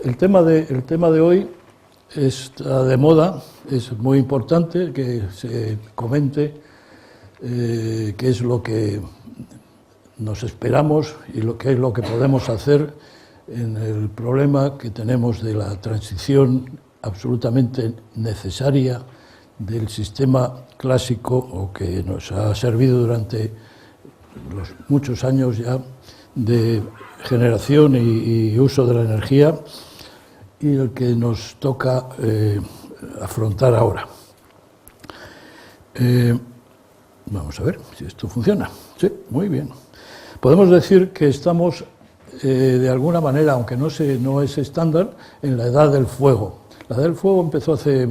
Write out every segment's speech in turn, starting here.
el tema de hoy está de moda, es muy importante que se comente qué es lo que nos esperamos y qué es lo que podemos hacer en el problema que tenemos de la transición absolutamente necesaria del sistema clásico, o que nos ha servido durante los muchos años ya de generación y uso de la energía, y el que nos toca afrontar ahora. Vamos a ver si esto funciona. Sí, muy bien. Podemos decir que estamos, de alguna manera, aunque no es estándar, en la edad del fuego. La edad del fuego empezó hace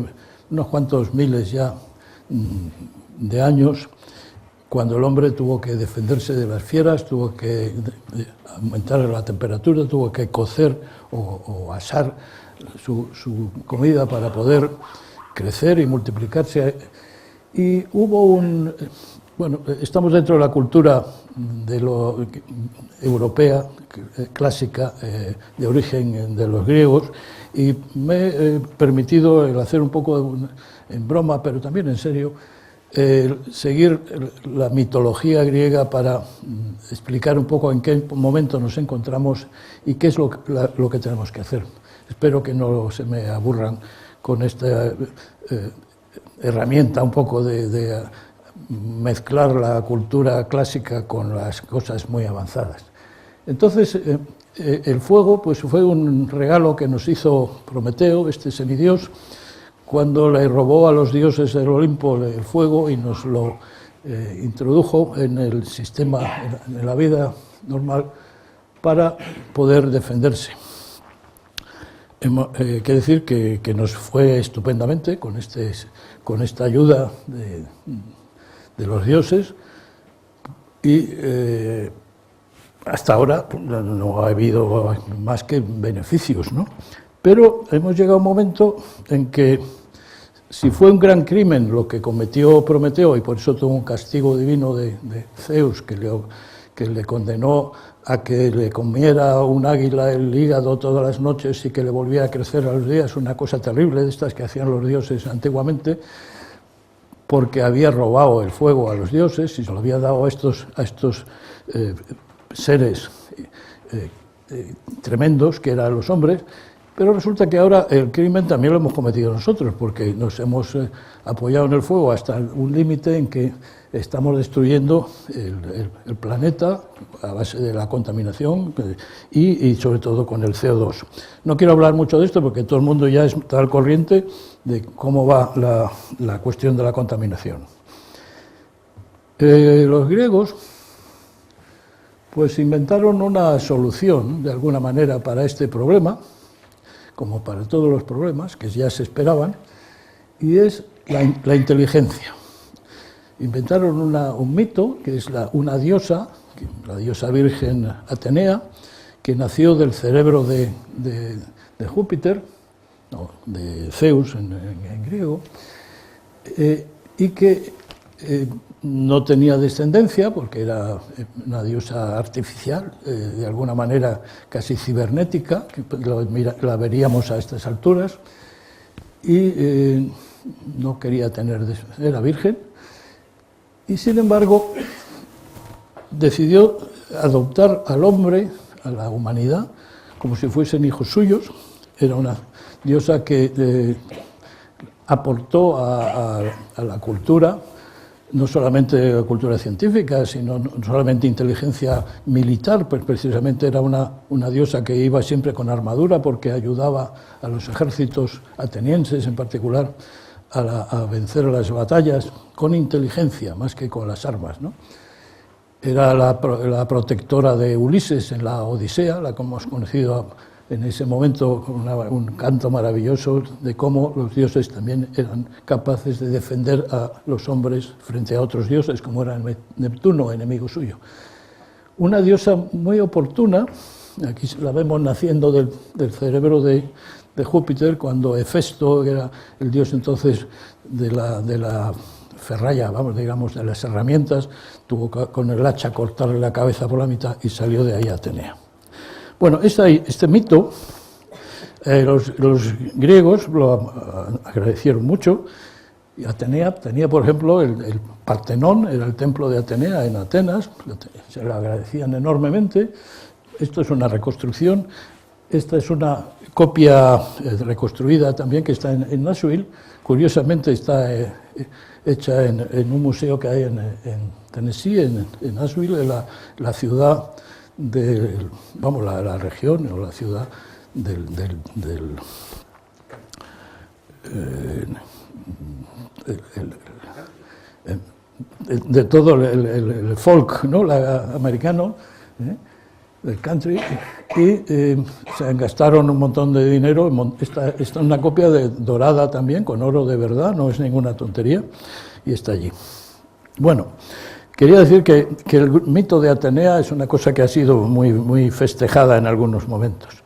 unos cuantos miles ya de años, cuando el hombre tuvo que defenderse de las fieras, tuvo que aumentar la temperatura, tuvo que cocer o asar su comida para poder crecer y multiplicarse. Y hubo bueno, estamos dentro de la cultura europea, clásica, de origen de los griegos, y me he permitido el hacer un poco en broma, pero también en serio, seguir la mitología griega para explicar un poco en qué momento nos encontramos y qué es lo que tenemos que hacer. Espero que no se me aburran con esta herramienta un poco de mezclar la cultura clásica con las cosas muy avanzadas. Entonces, el fuego pues fue un regalo que nos hizo Prometeo, este semidios, cuando le robó a los dioses del Olimpo el fuego y nos lo introdujo en el sistema, en la vida normal, para poder defenderse. Quiere decir que nos fue estupendamente con esta ayuda de los dioses, y hasta ahora no ha habido más que beneficios, ¿no? Pero hemos llegado a un momento en que, si fue un gran crimen lo que cometió Prometeo, y por eso tuvo un castigo divino de Zeus, que le condenó a que le comiera un águila el hígado todas las noches y que le volvía a crecer a los días, una cosa terrible de estas que hacían los dioses antiguamente, porque había robado el fuego a los dioses y se lo había dado a estos seres tremendos que eran los hombres. Pero resulta que ahora el crimen también lo hemos cometido nosotros, porque nos hemos apoyado en el fuego hasta un límite en que estamos destruyendo el planeta a base de la contaminación y sobre todo con el CO2. No quiero hablar mucho de esto porque todo el mundo ya está al corriente de cómo va la cuestión de la contaminación. Los griegos pues inventaron una solución, de alguna manera, para este problema, como para todos los problemas que ya se esperaban, y es la inteligencia. Inventaron un mito, que es una diosa, la diosa virgen Atenea, que nació del cerebro de Júpiter, no, de Zeus en griego, y que no tenía descendencia porque era una diosa artificial, de alguna manera casi cibernética, que la veríamos a estas alturas, y no quería era virgen, y sin embargo decidió adoptar al hombre, a la humanidad, como si fuesen hijos suyos. Era una diosa que aportó a la cultura, no solamente la cultura científica, sino no solamente inteligencia militar, pues precisamente era una diosa que iba siempre con armadura porque ayudaba a los ejércitos atenienses en particular a vencer las batallas con inteligencia más que con las armas, ¿no? Era la protectora de Ulises en la Odisea, la que hemos conocido en ese momento con un canto maravilloso de cómo los dioses también eran capaces de defender a los hombres frente a otros dioses, como era Neptuno, enemigo suyo. Una diosa muy oportuna, aquí la vemos naciendo del cerebro de Júpiter, cuando Hefesto, que era el dios entonces de la ferralla, digamos, de las herramientas, tuvo que con el hacha cortarle la cabeza por la mitad y salió de ahí Atenea. Bueno, este mito Los griegos lo agradecieron mucho. Y Atenea tenía, por ejemplo, el Partenón, era el templo de Atenea en Atenas, se lo agradecían enormemente. Esto es una reconstrucción, esta es una copia reconstruida también que está en Nashville. Curiosamente está hecha en un museo que hay en Tennessee, en Nashville, la ciudad vamos, la región o la ciudad de todo el folk, ¿no? Americano, del country, y se gastaron un montón de dinero. Esta es una copia dorada también, con oro de verdad, no es ninguna tontería, y está allí. Bueno, quería decir que el mito de Atenea es una cosa que ha sido muy, muy festejada en algunos momentos.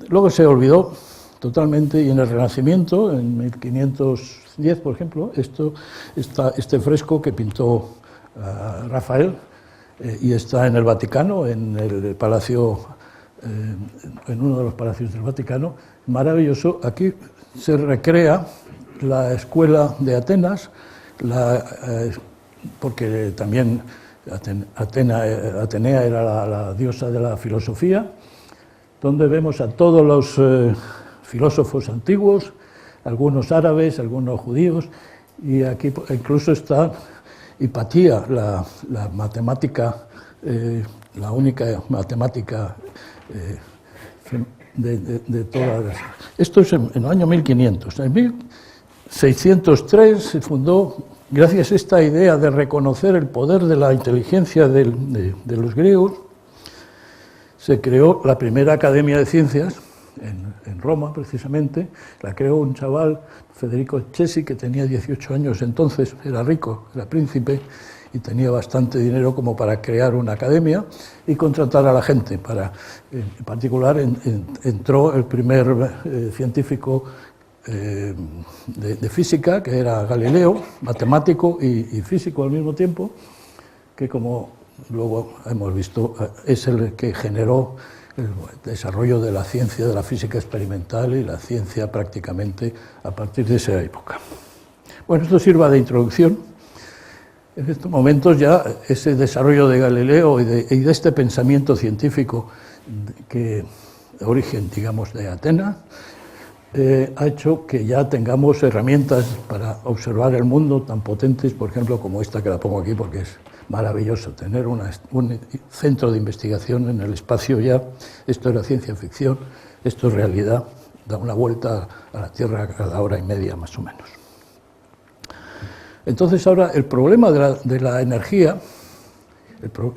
Luego se olvidó totalmente, y en el Renacimiento, en 1510, por ejemplo, este fresco que pintó Rafael, y está en el Vaticano, en el palacio, en uno de los palacios del Vaticano, maravilloso. Aquí se recrea la escuela de Atenas, porque también Atenea era la diosa de la filosofía, donde vemos a todos los filósofos antiguos, algunos árabes, algunos judíos, y aquí incluso está Hipatía, la matemática, la única matemática de todas las... Esto es en el año 1500. En 1603 se fundó, gracias a esta idea de reconocer el poder de la inteligencia de los griegos, se creó la primera Academia de Ciencias en Roma, precisamente. La creó un chaval, Federico Chesi, que tenía 18 años entonces, era rico, era príncipe, y tenía bastante dinero como para crear una academia y contratar a la gente. En particular, entró el primer científico de física, que era Galileo, matemático y físico al mismo tiempo, que, como luego hemos visto, es el que generó el desarrollo de la ciencia de la física experimental y la ciencia prácticamente a partir de esa época. Bueno, esto sirva de introducción. En estos momentos ya ese desarrollo de Galileo y de este pensamiento científico de origen, digamos, de Atenas, ha hecho que ya tengamos herramientas para observar el mundo tan potentes, por ejemplo, como esta que la pongo aquí porque es maravilloso, tener un centro de investigación en el espacio ya. Esto era ciencia ficción, esto es realidad, da una vuelta a la Tierra cada hora y media más o menos. Entonces ahora el problema de la energía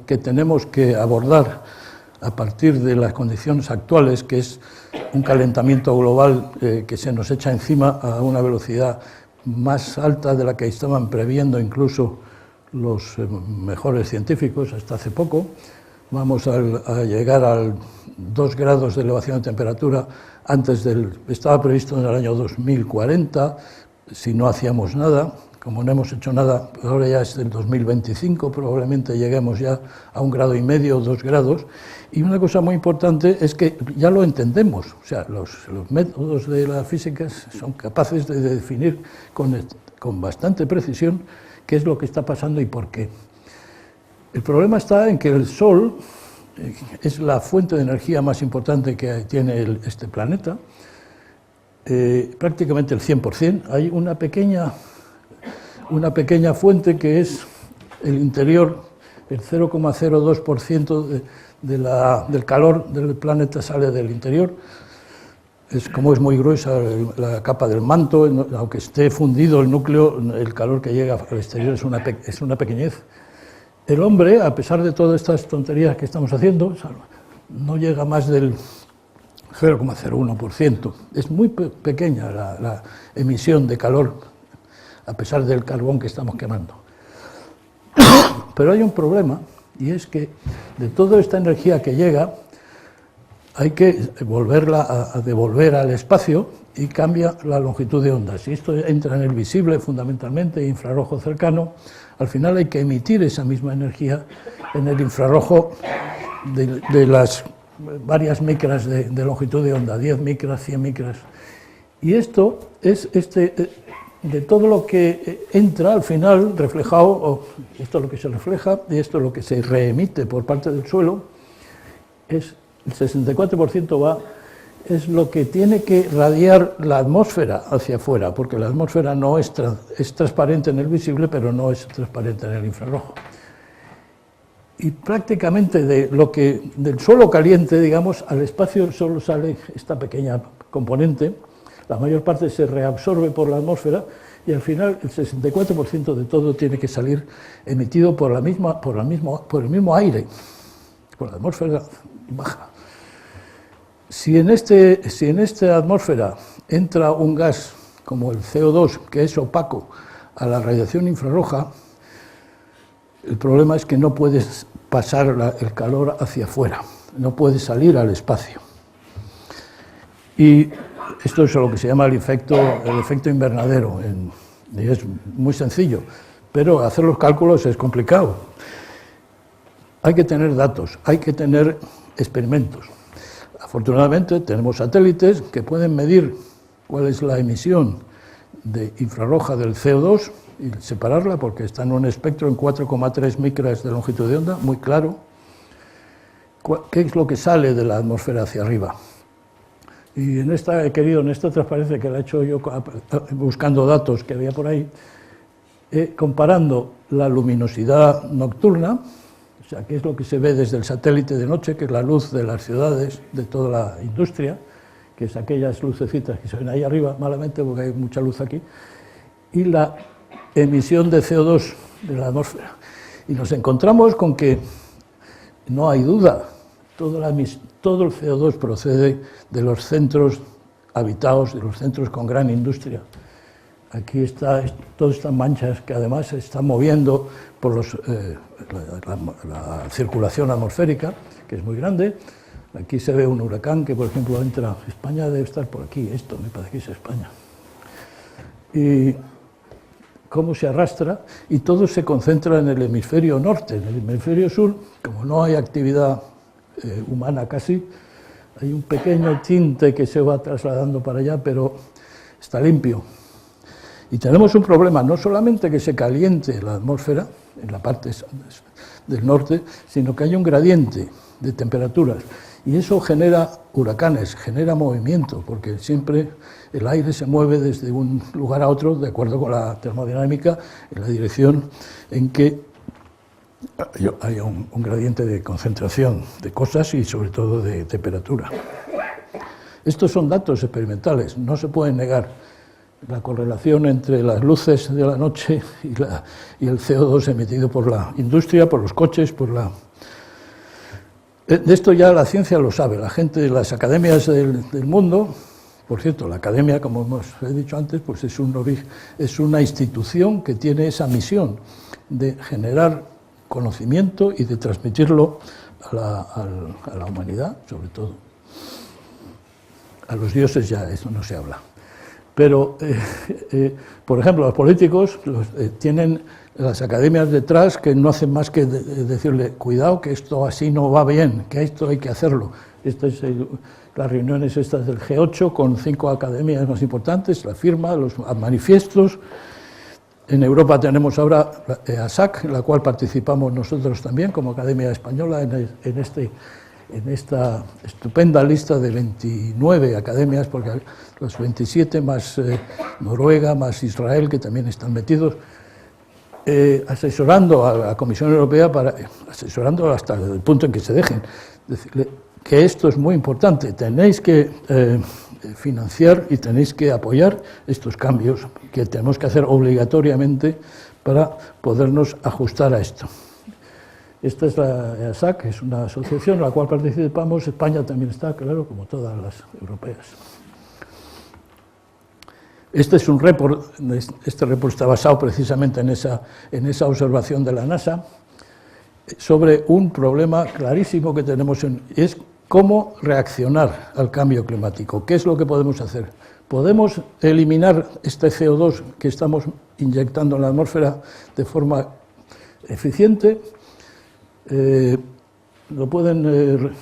que tenemos que abordar a partir de las condiciones actuales, que es un calentamiento global que se nos echa encima a una velocidad más alta de la que estaban previendo incluso los mejores científicos hasta hace poco. Vamos a llegar a 2 grados de elevación de temperatura estaba previsto en el año 2040, si no hacíamos nada. Como no hemos hecho nada, ahora ya es el 2025, probablemente lleguemos ya a 1,5 grados, 2 grados. Y una cosa muy importante es que ya lo entendemos, o sea, los métodos de la física son capaces de definir con bastante precisión qué es lo que está pasando y por qué. El problema está en que el Sol es la fuente de energía más importante que tiene este planeta, prácticamente el 100%. Hay una pequeña fuente que es el interior, el 0,02% del calor del planeta sale del interior. Como es muy gruesa la capa del manto, aunque esté fundido el núcleo, el calor que llega al exterior es una pequeñez. El hombre, a pesar de todas estas tonterías que estamos haciendo, no llega más del 0,01%. Es muy pequeña la emisión de calor, a pesar del carbón que estamos quemando. Pero hay un problema, y es que de toda esta energía que llega, hay que volverla a devolver al espacio y cambia la longitud de ondas. Si esto entra en el visible, fundamentalmente, infrarrojo cercano, al final hay que emitir esa misma energía en el infrarrojo de las varias micras de longitud de onda, 10 micras, 100 micras. Y esto es de todo lo que entra al final reflejado, esto es lo que se refleja y esto es lo que se reemite por parte del suelo, el 64% es lo que tiene que radiar la atmósfera hacia afuera, porque la atmósfera no es transparente en el visible, pero no es transparente en el infrarrojo. Y prácticamente del suelo caliente, digamos, al espacio solo sale esta pequeña componente, la mayor parte se reabsorbe por la atmósfera y al final el 64% de todo tiene que salir emitido por el mismo aire, por la atmósfera baja. Si en esta atmósfera entra un gas como el CO2, que es opaco a la radiación infrarroja, el problema es que no puedes pasar el calor hacia afuera, no puede salir al espacio. Y esto es lo que se llama el efecto invernadero, y es muy sencillo, pero hacer los cálculos es complicado. Hay que tener datos, hay que tener experimentos. Afortunadamente tenemos satélites que pueden medir cuál es la emisión de infrarroja del CO2 y separarla porque está en un espectro en 4,3 micras de longitud de onda, muy claro. ¿Qué es lo que sale de la atmósfera hacia arriba? Y en esta transparencia que la he hecho yo buscando datos que había por ahí, comparando la luminosidad nocturna, o sea, qué es lo que se ve desde el satélite de noche, que es la luz de las ciudades, de toda la industria, que es aquellas lucecitas que se ven ahí arriba, malamente porque hay mucha luz aquí, y la emisión de CO2 de la atmósfera. Y nos encontramos con que no hay duda, todo el CO2 procede de los centros habitados, de los centros con gran industria. Aquí está todas estas manchas que además se están moviendo por la circulación atmosférica, que es muy grande. Aquí se ve un huracán que, por ejemplo, entra. España debe estar por aquí, esto me parece que es España. Y cómo se arrastra, y todo se concentra en el hemisferio norte. En el hemisferio sur, como no hay actividad humana casi, hay un pequeño tinte que se va trasladando para allá, pero está limpio. Y tenemos un problema, no solamente que se caliente la atmósfera en la parte del norte, sino que hay un gradiente de temperaturas. Y eso genera huracanes, genera movimiento, porque siempre el aire se mueve desde un lugar a otro, de acuerdo con la termodinámica, en la dirección en que haya un gradiente de concentración de cosas y sobre todo de temperatura. Estos son datos experimentales, no se pueden negar. La correlación entre las luces de la noche y el CO2 emitido por la industria, por los coches, De esto ya la ciencia lo sabe, la gente de las academias del mundo. Por cierto, la academia, como hemos dicho antes, pues es una institución que tiene esa misión de generar conocimiento y de transmitirlo a la humanidad, sobre todo. A los dioses ya eso no se habla. Pero, por ejemplo, los políticos tienen las academias detrás que no hacen más que decirle, cuidado, que esto así no va bien, que esto hay que hacerlo. Las reuniones estas del G8 con 5 academias más importantes, la firma, los manifiestos. En Europa tenemos ahora ASAC, en la cual participamos nosotros también como Academia Española en esta estupenda lista de 29 academias, porque los 27 más Noruega, más Israel, que también están metidos, asesorando a la Comisión Europea, asesorando hasta el punto en que se dejen, decirle que esto es muy importante, tenéis que financiar y tenéis que apoyar estos cambios que tenemos que hacer obligatoriamente para podernos ajustar a esto. Esta es la EASAC, es una asociación en la cual participamos. España también está, claro, como todas las europeas. Este es un report, este report está basado precisamente en esa observación de la NASA sobre un problema clarísimo que tenemos, es cómo reaccionar al cambio climático. ¿Qué es lo que podemos hacer? ¿Podemos eliminar este CO2 que estamos inyectando en la atmósfera de forma eficiente? Lo pueden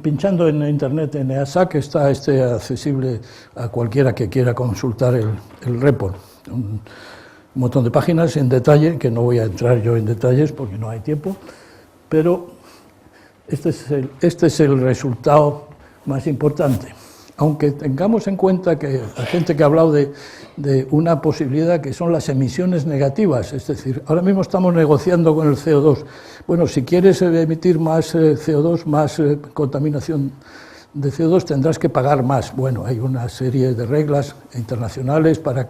pinchando en internet en EASAC está accesible a cualquiera que quiera consultar el report. Un montón de páginas en detalle, que no voy a entrar yo en detalles porque no hay tiempo, pero este es el resultado más importante. Aunque tengamos en cuenta que hay gente que ha hablado de una posibilidad que son las emisiones negativas, es decir, ahora mismo estamos negociando con el CO2. Bueno, si quieres emitir más CO2, más contaminación de CO2, tendrás que pagar más. Bueno, hay una serie de reglas internacionales para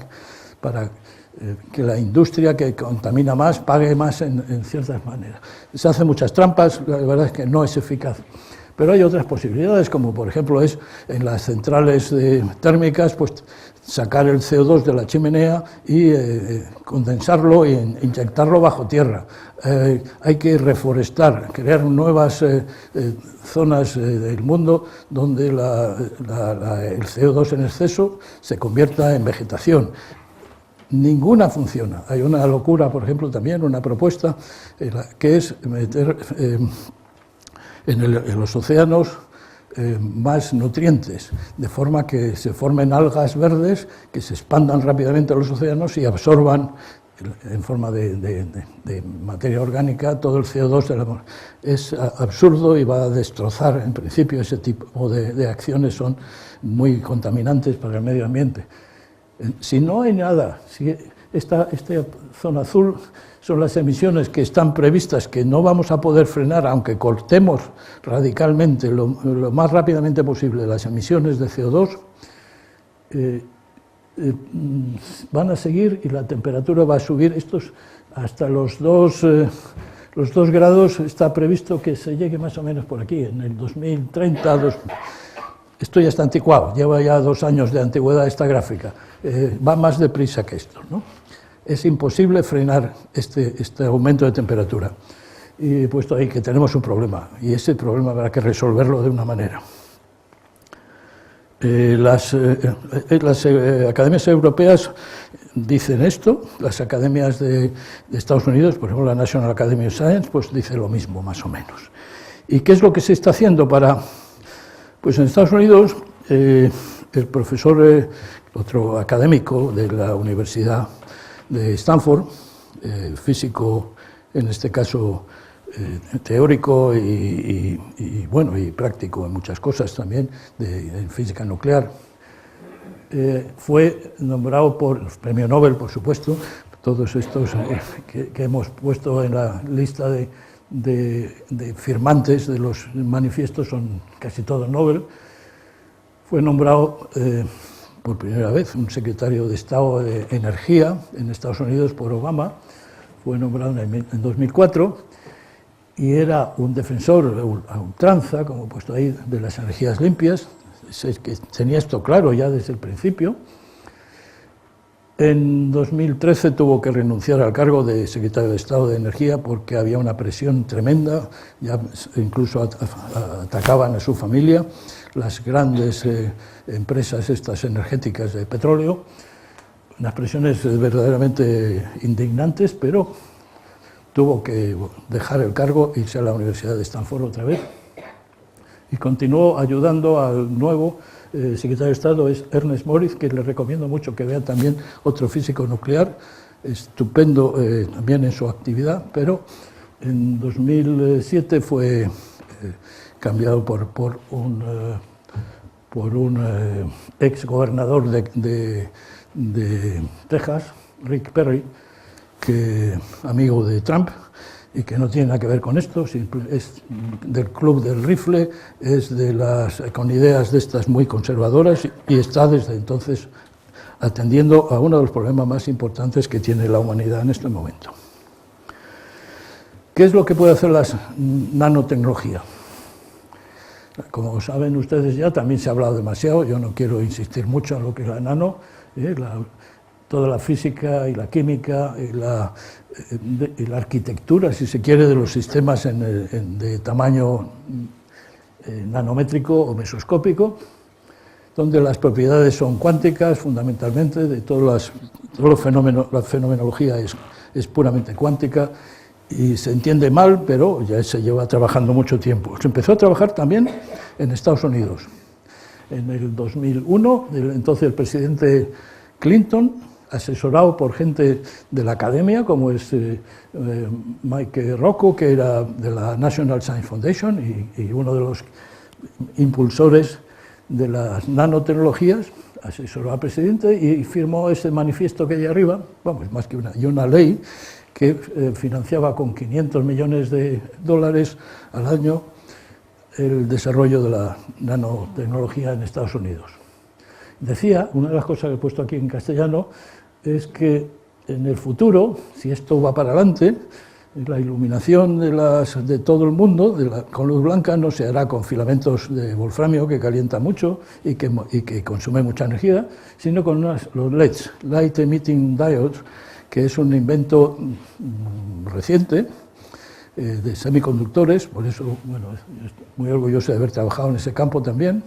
que la industria que contamina más pague más en ciertas maneras. Se hacen muchas trampas, la verdad es que no es eficaz. Pero hay otras posibilidades, como por ejemplo es en las centrales térmicas, pues sacar el CO2 de la chimenea y condensarlo e inyectarlo bajo tierra. Hay que reforestar, crear nuevas zonas del mundo donde el CO2 en exceso se convierta en vegetación. Ninguna funciona. Hay una locura, por ejemplo, también una propuesta que es meter en los océanos más nutrientes, de forma que se formen algas verdes que se expandan rápidamente a los océanos y absorban en forma de materia orgánica todo el CO2 de la... Es absurdo y va a destrozar, en principio, ese tipo de acciones son muy contaminantes para el medio ambiente. Si no hay nada, si esta zona azul son las emisiones que están previstas, que no vamos a poder frenar, aunque cortemos radicalmente, lo más rápidamente posible, las emisiones de CO2, van a seguir y la temperatura va a subir. Estos hasta los 2 grados está previsto que se llegue más o menos por aquí, en el 2030. Esto ya está anticuado, lleva ya 2 años de antigüedad esta gráfica. Va más deprisa que esto, ¿no? Es imposible frenar este aumento de temperatura. Y puesto ahí que tenemos un problema, y ese problema habrá que resolverlo de una manera. Las academias europeas dicen esto, las academias de Estados Unidos, por ejemplo la National Academy of Science, pues dice lo mismo, más o menos. ¿Y qué es lo que se está haciendo para...? Pues en Estados Unidos, el profesor, otro académico de la Universidad de Stanford, físico, en este caso teórico y práctico en muchas cosas también, en física nuclear, fue nombrado por el premio Nobel, por supuesto, todos estos que hemos puesto en la lista de firmantes de los manifiestos son casi todos Nobel. Fue nombrado por primera vez un secretario de Estado de Energía en Estados Unidos por Obama, fue nombrado en 2004 y era un defensor a ultranza, como he puesto ahí, de las energías limpias, es que tenía esto claro ya desde el principio. En 2013 tuvo que renunciar al cargo de secretario de Estado de Energía porque había una presión tremenda, ya incluso atacaban a su familia, las grandes empresas estas energéticas de petróleo, unas presiones verdaderamente indignantes, pero tuvo que dejar el cargo e irse a la Universidad de Stanford otra vez y continuó ayudando al nuevo secretario de Estado, es Ernest Moniz, que le recomiendo mucho que vean también, otro físico nuclear, estupendo también en su actividad, pero en 2007 fue cambiado por un ex gobernador de Texas, Rick Perry, amigo de Trump, y que no tiene nada que ver con esto, es del club del rifle, es con ideas de estas muy conservadoras y está desde entonces atendiendo a uno de los problemas más importantes que tiene la humanidad en este momento. ¿Qué es lo que puede hacer la nanotecnología? Como saben ustedes ya, también se ha hablado demasiado, yo no quiero insistir mucho en lo que es la nano, toda la física y la química y la arquitectura, si se quiere, de los sistemas de tamaño nanométrico o mesoscópico, donde las propiedades son cuánticas fundamentalmente, la fenomenología es puramente cuántica, y se entiende mal, pero ya se lleva trabajando mucho tiempo. Se empezó a trabajar también en Estados Unidos. En el 2001, entonces el presidente Clinton, asesorado por gente de la academia, como es Mike Rocco, que era de la National Science Foundation y uno de los impulsores de las nanotecnologías, asesoró al presidente y firmó ese manifiesto que hay arriba, vamos, más que una ley que financiaba con 500 millones de dólares al año el desarrollo de la nanotecnología en Estados Unidos. Decía, una de las cosas que he puesto aquí en castellano, es que en el futuro, si esto va para adelante, la iluminación de todo el mundo con luz blanca no se hará con filamentos de wolframio que calienta mucho y que consume mucha energía, sino con los LEDs, Light Emitting Diodes, que es un invento reciente de semiconductores, por eso bueno, estoy muy orgulloso de haber trabajado en ese campo también,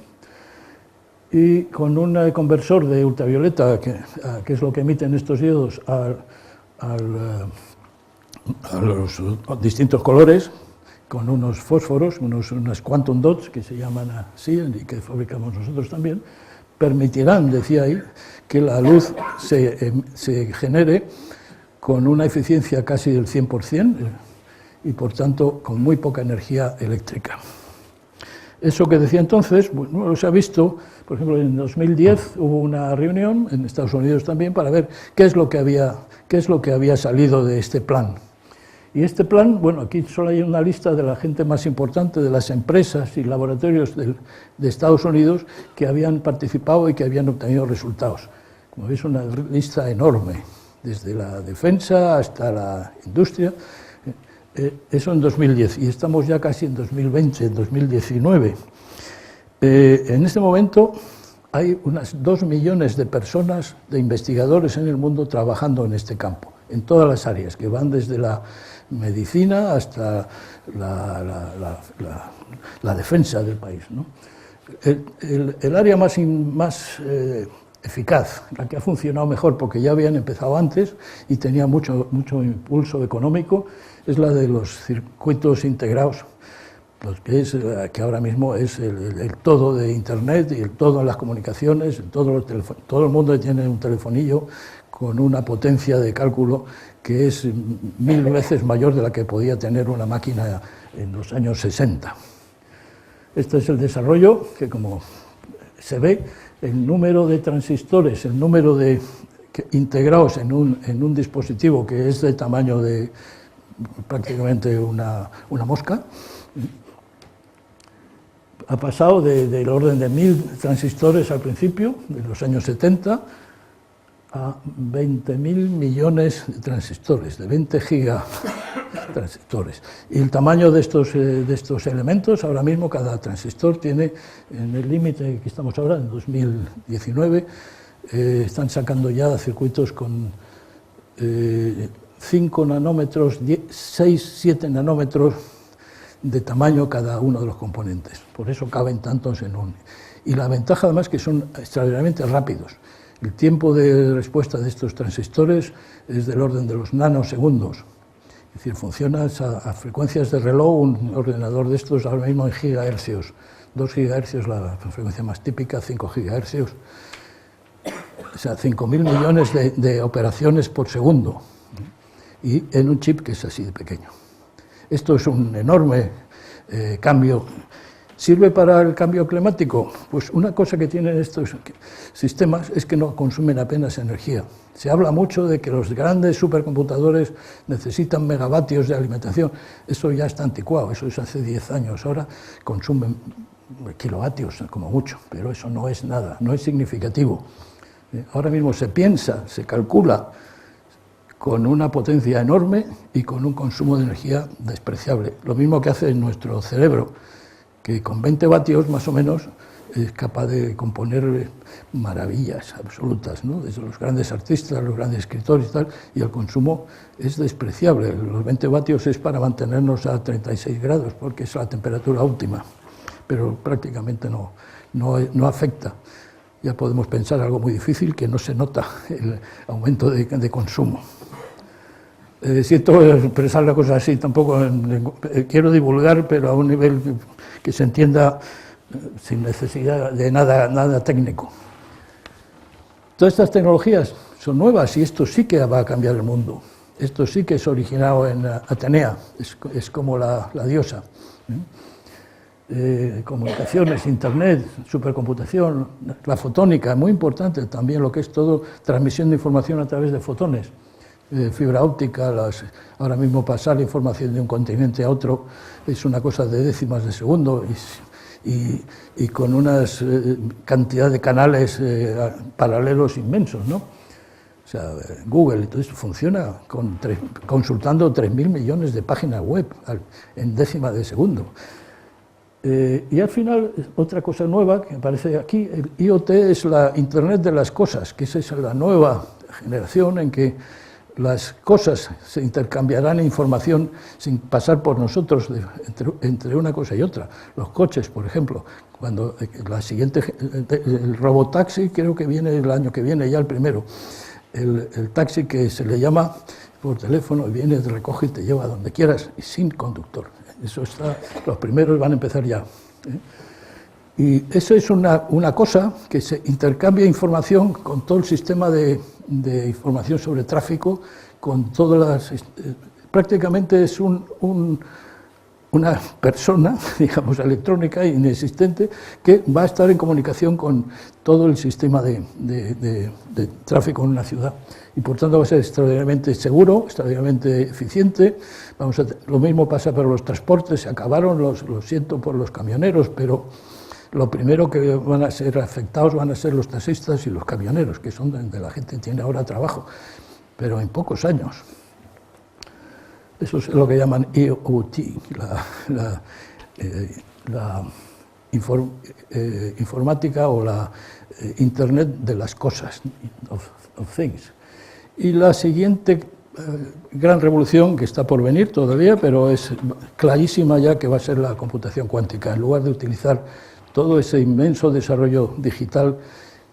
y con un conversor de ultravioleta, que es lo que emiten estos diodos, a los distintos colores, con unos fósforos, unas quantum dots, que se llaman así y que fabricamos nosotros también, permitirán, decía ahí, que la luz se genere con una eficiencia casi del 100% y, por tanto, con muy poca energía eléctrica. Eso que decía entonces, bueno, se ha visto, por ejemplo, en 2010 hubo una reunión, en Estados Unidos también, para ver qué es lo que había salido de este plan. Y este plan, bueno, aquí solo hay una lista de la gente más importante, de las empresas y laboratorios de Estados Unidos que habían participado y que habían obtenido resultados. Como veis, una lista enorme, desde la defensa hasta la industria. Eso en 2010, y estamos ya casi en 2020, en 2019. En este momento hay unas 2 millones de personas, de investigadores en el mundo trabajando en este campo, en todas las áreas, que van desde la medicina hasta la defensa del país, ¿no? El área más eficaz, la que ha funcionado mejor porque ya habían empezado antes y tenía mucho impulso económico, es la de los circuitos integrados, que ahora mismo es el todo de Internet y el todo en las comunicaciones, todo el mundo tiene un telefonillo con una potencia de cálculo que es 1000 veces mayor de la que podía tener una máquina en los años 60. Este es el desarrollo que, como se ve, el número de transistores, el número de integrados en un dispositivo que es del tamaño de prácticamente una mosca, ha pasado del orden de 1000 transistores al principio, de los años 70, a 20.000 millones de transistores, de 20 gigatransistores. Y el tamaño de estos elementos, ahora mismo cada transistor tiene, en el límite que estamos ahora, en 2019, están sacando ya circuitos con 5 nanómetros, 6, 7 nanómetros de tamaño cada uno de los componentes. Por eso caben tantos en un. Y la ventaja además es que son extraordinariamente rápidos. El tiempo de respuesta de estos transistores es del orden de los nanosegundos. Es decir, funciona a frecuencias de reloj, un ordenador de estos ahora mismo en gigahercios. 2 gigahercios la frecuencia más típica, 5 gigahercios. O sea, 5.000 millones de operaciones por segundo. Y en un chip que es así de pequeño. Esto es un enorme cambio. ¿Sirve para el cambio climático? Pues una cosa que tienen estos sistemas es que no consumen apenas energía. Se habla mucho de que los grandes supercomputadores necesitan megavatios de alimentación. Eso ya está anticuado, eso es hace 10 años. Ahora consumen kilovatios como mucho, pero eso no es nada, no es significativo. Ahora mismo se piensa, se calcula con una potencia enorme y con un consumo de energía despreciable. Lo mismo que hace nuestro cerebro, que con 20 vatios más o menos es capaz de componer maravillas absolutas, ¿no? Desde los grandes artistas, los grandes escritores y tal, y el consumo es despreciable. Los 20 vatios es para mantenernos a 36 grados, porque es la temperatura óptima, pero prácticamente no afecta. Ya podemos pensar algo muy difícil, que no se nota el aumento de consumo. siento expresar la cosa así, tampoco quiero divulgar, pero a un nivel que se entienda sin necesidad de nada técnico. Todas estas tecnologías son nuevas y esto sí que va a cambiar el mundo. Esto sí que es originado en Atenea, es como la diosa. Comunicaciones, internet, supercomputación, la fotónica, muy importante también lo que es todo transmisión de información a través de fotones, fibra óptica, ahora mismo pasar la información de un continente a otro es una cosa de décimas de segundo y con una cantidad de canales paralelos inmensos, ¿no? O sea, Google y todo esto funciona consultando 3.000 millones de páginas web en décimas de segundo. Y al final, otra cosa nueva que aparece aquí, el IoT es la Internet de las cosas, que esa es la nueva generación en que las cosas se intercambiarán información sin pasar por nosotros entre una cosa y otra. Los coches, por ejemplo, cuando el robotaxi creo que viene el año que viene, ya el primero. El taxi que se le llama por teléfono, viene, te recoge y te lleva a donde quieras y sin conductor. Eso está, los primeros van a empezar ya. Y eso es una cosa que se intercambia información con todo el sistema de información sobre tráfico, con todas las... prácticamente es una persona, digamos, electrónica inexistente, que va a estar en comunicación con todo el sistema de tráfico en una ciudad. Y por tanto va a ser extraordinariamente seguro, extraordinariamente eficiente. Lo mismo pasa para los transportes, se acabaron, lo siento por los camioneros, pero lo primero que van a ser afectados van a ser los taxistas y los camioneros, que son donde la gente tiene ahora trabajo, pero en pocos años. Eso es lo que llaman IoT, la informática o la Internet de las cosas, of things. Y la siguiente gran revolución que está por venir todavía, pero es clarísima ya, que va a ser la computación cuántica. En lugar de utilizar todo ese inmenso desarrollo digital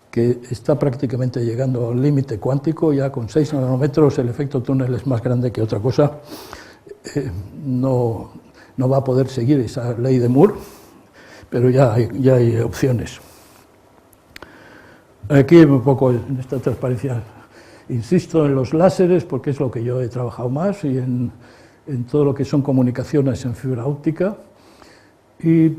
que está prácticamente llegando al límite cuántico, ya con 6 nanómetros el efecto túnel es más grande que otra cosa, no va a poder seguir esa ley de Moore, pero ya hay opciones. Aquí un poco en esta transparencia insisto en los láseres porque es lo que yo he trabajado más, y en todo lo que son comunicaciones en fibra óptica. Y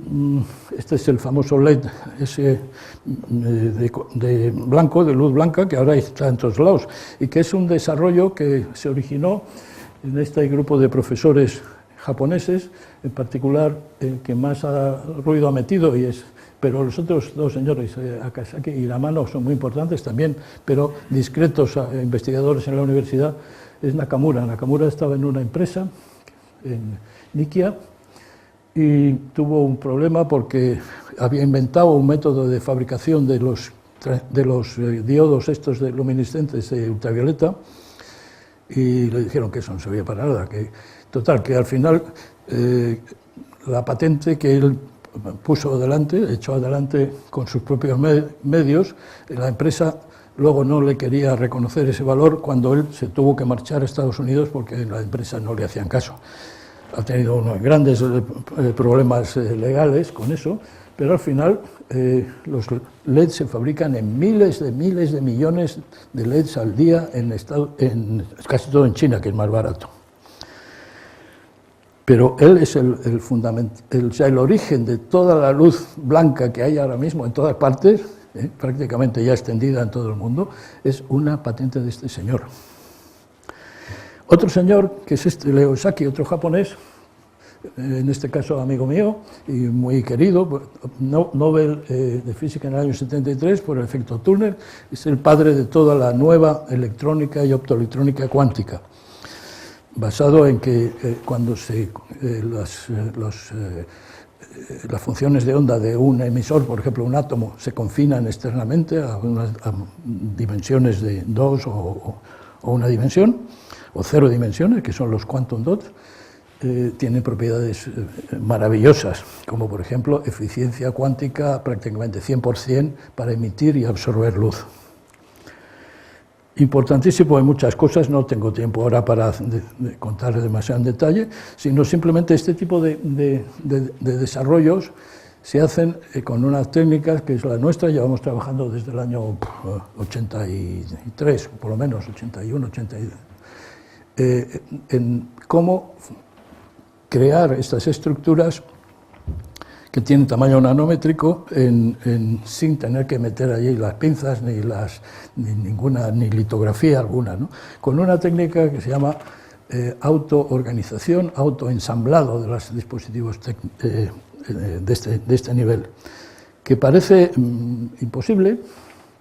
este es el famoso LED ese de blanco, de luz blanca, que ahora está en todos lados, y que es un desarrollo que se originó en este grupo de profesores japoneses, en particular el que más ruido ha metido, pero los otros dos señores, Akasaki y Lamano, son muy importantes también, pero discretos investigadores en la universidad, es Nakamura. Nakamura estaba en una empresa, en Nikkei, y tuvo un problema porque había inventado un método de fabricación de los diodos estos de luminiscentes de ultravioleta, y le dijeron que eso no servía para nada. Total, que al final la patente que él echó adelante con sus propios medios, la empresa luego no le quería reconocer ese valor cuando él se tuvo que marchar a Estados Unidos porque la empresa no le hacían caso. Ha tenido unos grandes problemas legales con eso, pero al final los LEDs se fabrican en miles de millones de LEDs al día, casi todo en China, que es más barato. Pero él es el origen de toda la luz blanca que hay ahora mismo en todas partes, prácticamente ya extendida en todo el mundo, es una patente de este señor. Otro señor, que es Leo Saki, otro japonés, en este caso amigo mío y muy querido, Nobel de Física en el año 73 por el efecto túnel, es el padre de toda la nueva electrónica y optoelectrónica cuántica, basado en que cuando las funciones de onda de un emisor, por ejemplo un átomo, se confinan externamente a dimensiones de 2 o una dimensión, o 0 dimensiones, que son los quantum dots, tienen propiedades maravillosas, como por ejemplo eficiencia cuántica prácticamente 100% para emitir y absorber luz. importantísimo en muchas cosas, no tengo tiempo ahora para contar demasiado en detalle, sino simplemente este tipo de desarrollos se hacen con unas técnicas que es la nuestra, llevamos trabajando desde el año 83, por lo menos, 81, 82, en cómo crear estas estructuras que tienen tamaño nanométrico sin tener que meter allí las pinzas ni litografía alguna, ¿no? Con una técnica que se llama autoorganización, autoensamblado de los dispositivos de este nivel, que parece imposible,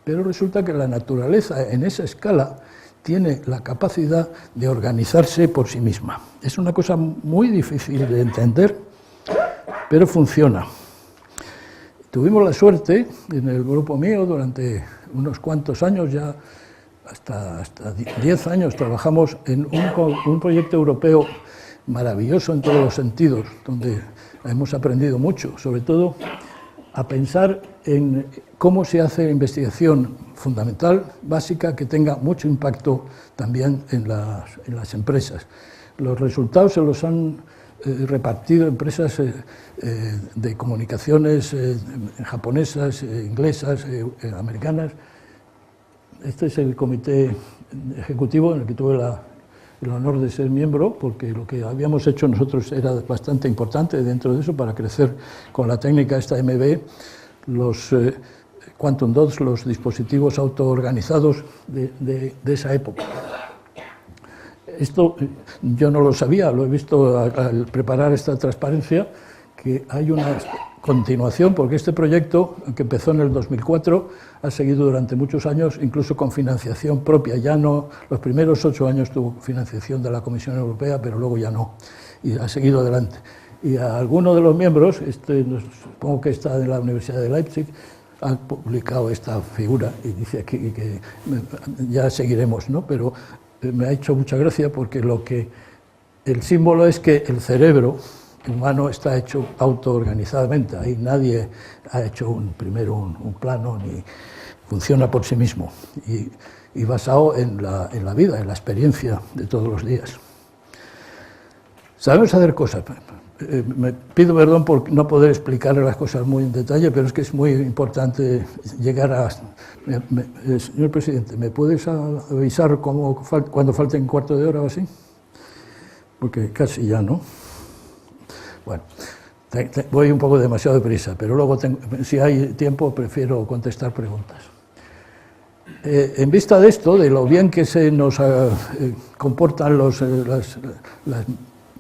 pero resulta que la naturaleza en esa escala tiene la capacidad de organizarse por sí misma. Es una cosa muy difícil de entender, pero funciona. Tuvimos la suerte, en el grupo mío, durante unos cuantos años, ya hasta 10 años, trabajamos en un proyecto europeo maravilloso en todos los sentidos, donde hemos aprendido mucho, sobre todo a pensar en cómo se hace investigación fundamental, básica, que tenga mucho impacto también en las empresas. Los resultados se los han repartido empresas de comunicaciones japonesas, inglesas, americanas. Este es el comité ejecutivo en el que tuve el honor de ser miembro, porque lo que habíamos hecho nosotros era bastante importante dentro de eso para crecer con la técnica esta MB, los Quantum Dots, los dispositivos autoorganizados de esa época. Esto yo no lo sabía, lo he visto al preparar esta transparencia, que hay una continuación, porque este proyecto, que empezó en el 2004, ha seguido durante muchos años, incluso con financiación propia. Ya no, los primeros 8 años tuvo financiación de la Comisión Europea, pero luego ya no, y ha seguido adelante. Y a alguno de los miembros, supongo que está en la Universidad de Leipzig, ha publicado esta figura y dice aquí que ya seguiremos, ¿no? Pero me ha hecho mucha gracia porque el símbolo es que el cerebro humano está hecho autoorganizadamente. Ahí nadie ha hecho primero un plano ni funciona por sí mismo y basado en la vida, en la experiencia de todos los días. Sabemos hacer cosas. Me pido perdón por no poder explicar las cosas muy en detalle, pero es que es muy importante llegar a... Señor presidente, ¿me puedes avisar cuando falte un cuarto de hora o así? Porque casi ya, ¿no? Bueno, voy un poco demasiado deprisa, pero luego, si hay tiempo, prefiero contestar preguntas. En vista de esto, de lo bien que se nos comportan las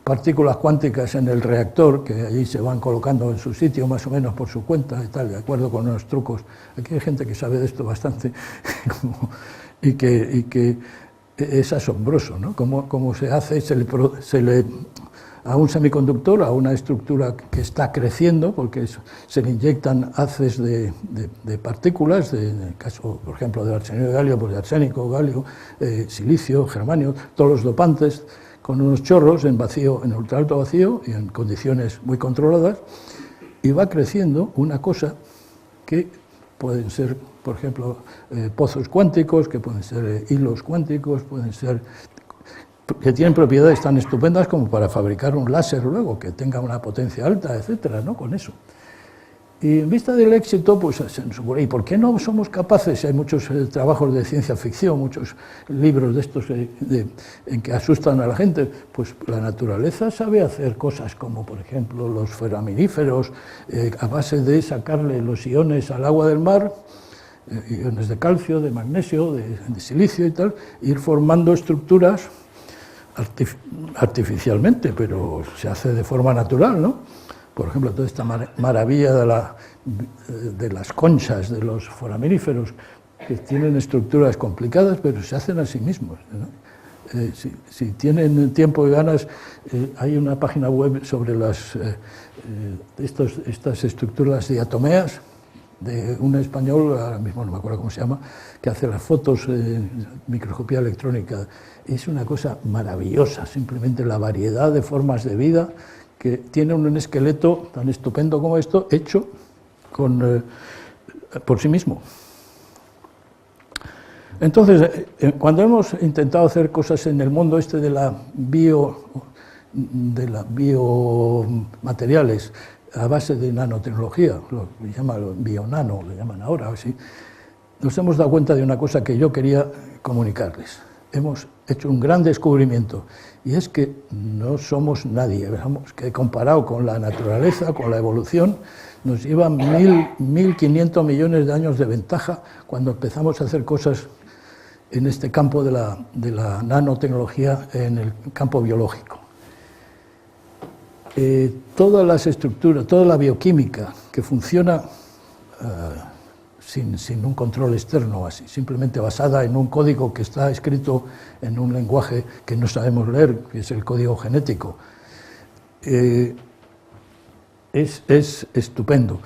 partículas cuánticas en el reactor, que allí se van colocando en su sitio más o menos por su cuenta y tal, de acuerdo con unos trucos. Aquí hay gente que sabe de esto bastante y que es asombroso, ¿no? Cómo se hace, a un semiconductor, a una estructura que está creciendo, porque se le inyectan haces de partículas, en el caso, por ejemplo, del arsenio de galio, pues de arsénico, galio, silicio, germanio, todos los dopantes, con unos chorros en vacío, en ultraalto vacío y en condiciones muy controladas, y va creciendo una cosa que pueden ser, por ejemplo, pozos cuánticos, que pueden ser hilos cuánticos, pueden ser que tienen propiedades tan estupendas como para fabricar un láser luego, que tenga una potencia alta, etcétera, ¿no? Con eso. Y en vista del éxito, pues se nos ocurre, ¿y por qué no somos capaces? Hay muchos trabajos de ciencia ficción, muchos libros de estos en que asustan a la gente. Pues la naturaleza sabe hacer cosas como, por ejemplo, los foraminíferos, a base de sacarle los iones al agua del mar, iones de calcio, de magnesio, de silicio y tal, ir formando estructuras artificialmente, pero se hace de forma natural, ¿no? Por ejemplo, toda esta maravilla de las conchas de los foraminíferos, que tienen estructuras complicadas, pero se hacen a sí mismos, ¿no? Si tienen tiempo y ganas, hay una página web sobre estas estructuras diatomeas, de un español, ahora mismo no me acuerdo cómo se llama, que hace las fotos en microscopía electrónica. Es una cosa maravillosa, simplemente la variedad de formas de vida que tiene un esqueleto tan estupendo como esto, hecho por sí mismo. Entonces, cuando hemos intentado hacer cosas en el mundo este de la biomateriales a base de nanotecnología, lo llaman bionano, lo llaman ahora, así, nos hemos dado cuenta de una cosa que yo quería comunicarles. Hemos hecho un gran descubrimiento, y es que no somos nadie, veamos, que comparado con la naturaleza, con la evolución, nos lleva 1.500 millones de años de ventaja cuando empezamos a hacer cosas en este campo de la nanotecnología, en el campo biológico. Todas las estructuras, toda la bioquímica que funciona sin un control externo, así, simplemente basada en un código que está escrito en un lenguaje que no sabemos leer, que es el código genético, es estupendo.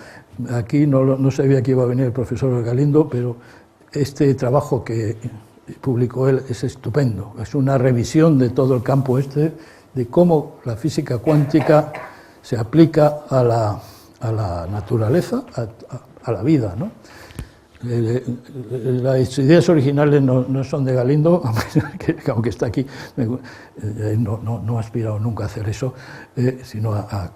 Aquí no sabía que iba a venir el profesor Galindo, pero este trabajo que publicó él es estupendo. Es una revisión de todo el campo este, de cómo la física cuántica se aplica a la naturaleza, a la vida, ¿no? Las ideas originales no son de Galindo, aunque está aquí, no ha aspirado nunca a hacer eso, sino a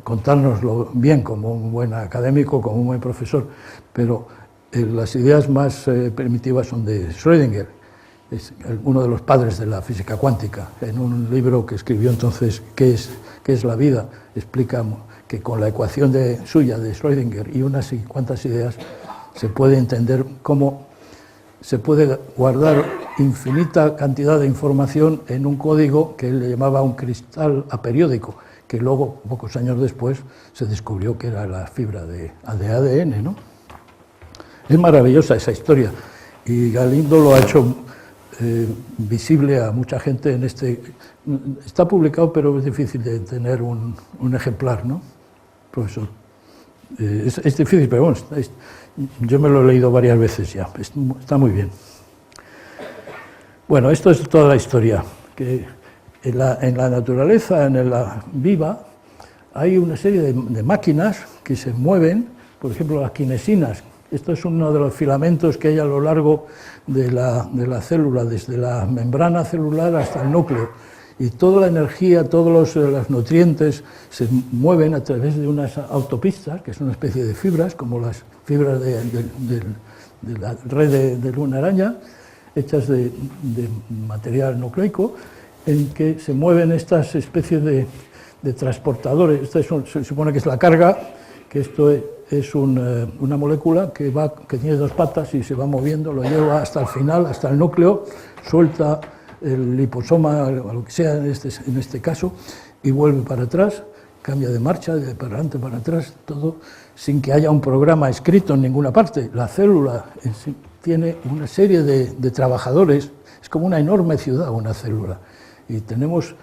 contárnoslo bien como un buen académico, como un buen profesor, pero las ideas más primitivas son de Schrödinger, es uno de los padres de la física cuántica. En un libro que escribió entonces, ¿Qué es la vida?, explica que con la ecuación suya de Schrödinger y unas cuantas ideas se puede entender cómo se puede guardar infinita cantidad de información en un código que él le llamaba un cristal aperiódico, que luego, pocos años después, se descubrió que era la fibra de ADN, ¿no? Es maravillosa esa historia, y Galindo lo ha hecho visible a mucha gente en este... Está publicado, pero es difícil de tener un ejemplar, ¿no, profesor? Es difícil, pero bueno, yo me lo he leído varias veces ya, está muy bien. Bueno, esto es toda la historia, que en la naturaleza, en la viva, hay una serie de máquinas que se mueven, por ejemplo, las kinesinas. Esto es uno de los filamentos que hay a lo largo de la célula, desde la membrana celular hasta el núcleo. Y toda la energía, todos los nutrientes se mueven a través de unas autopistas, que es una especie de fibras, como las fibras de la red de una araña, hechas de material nucleico, en que se mueven estas especies de transportadores. Esto se supone que es la carga, que esto es una molécula que tiene dos patas y se va moviendo, lo lleva hasta el final, hasta el núcleo, suelta el liposoma, o lo que sea en este caso, y vuelve para atrás, cambia de marcha, de para adelante, para atrás, todo sin que haya un programa escrito en ninguna parte. La célula en sí tiene una serie de trabajadores, es como una enorme ciudad una célula, y tenemos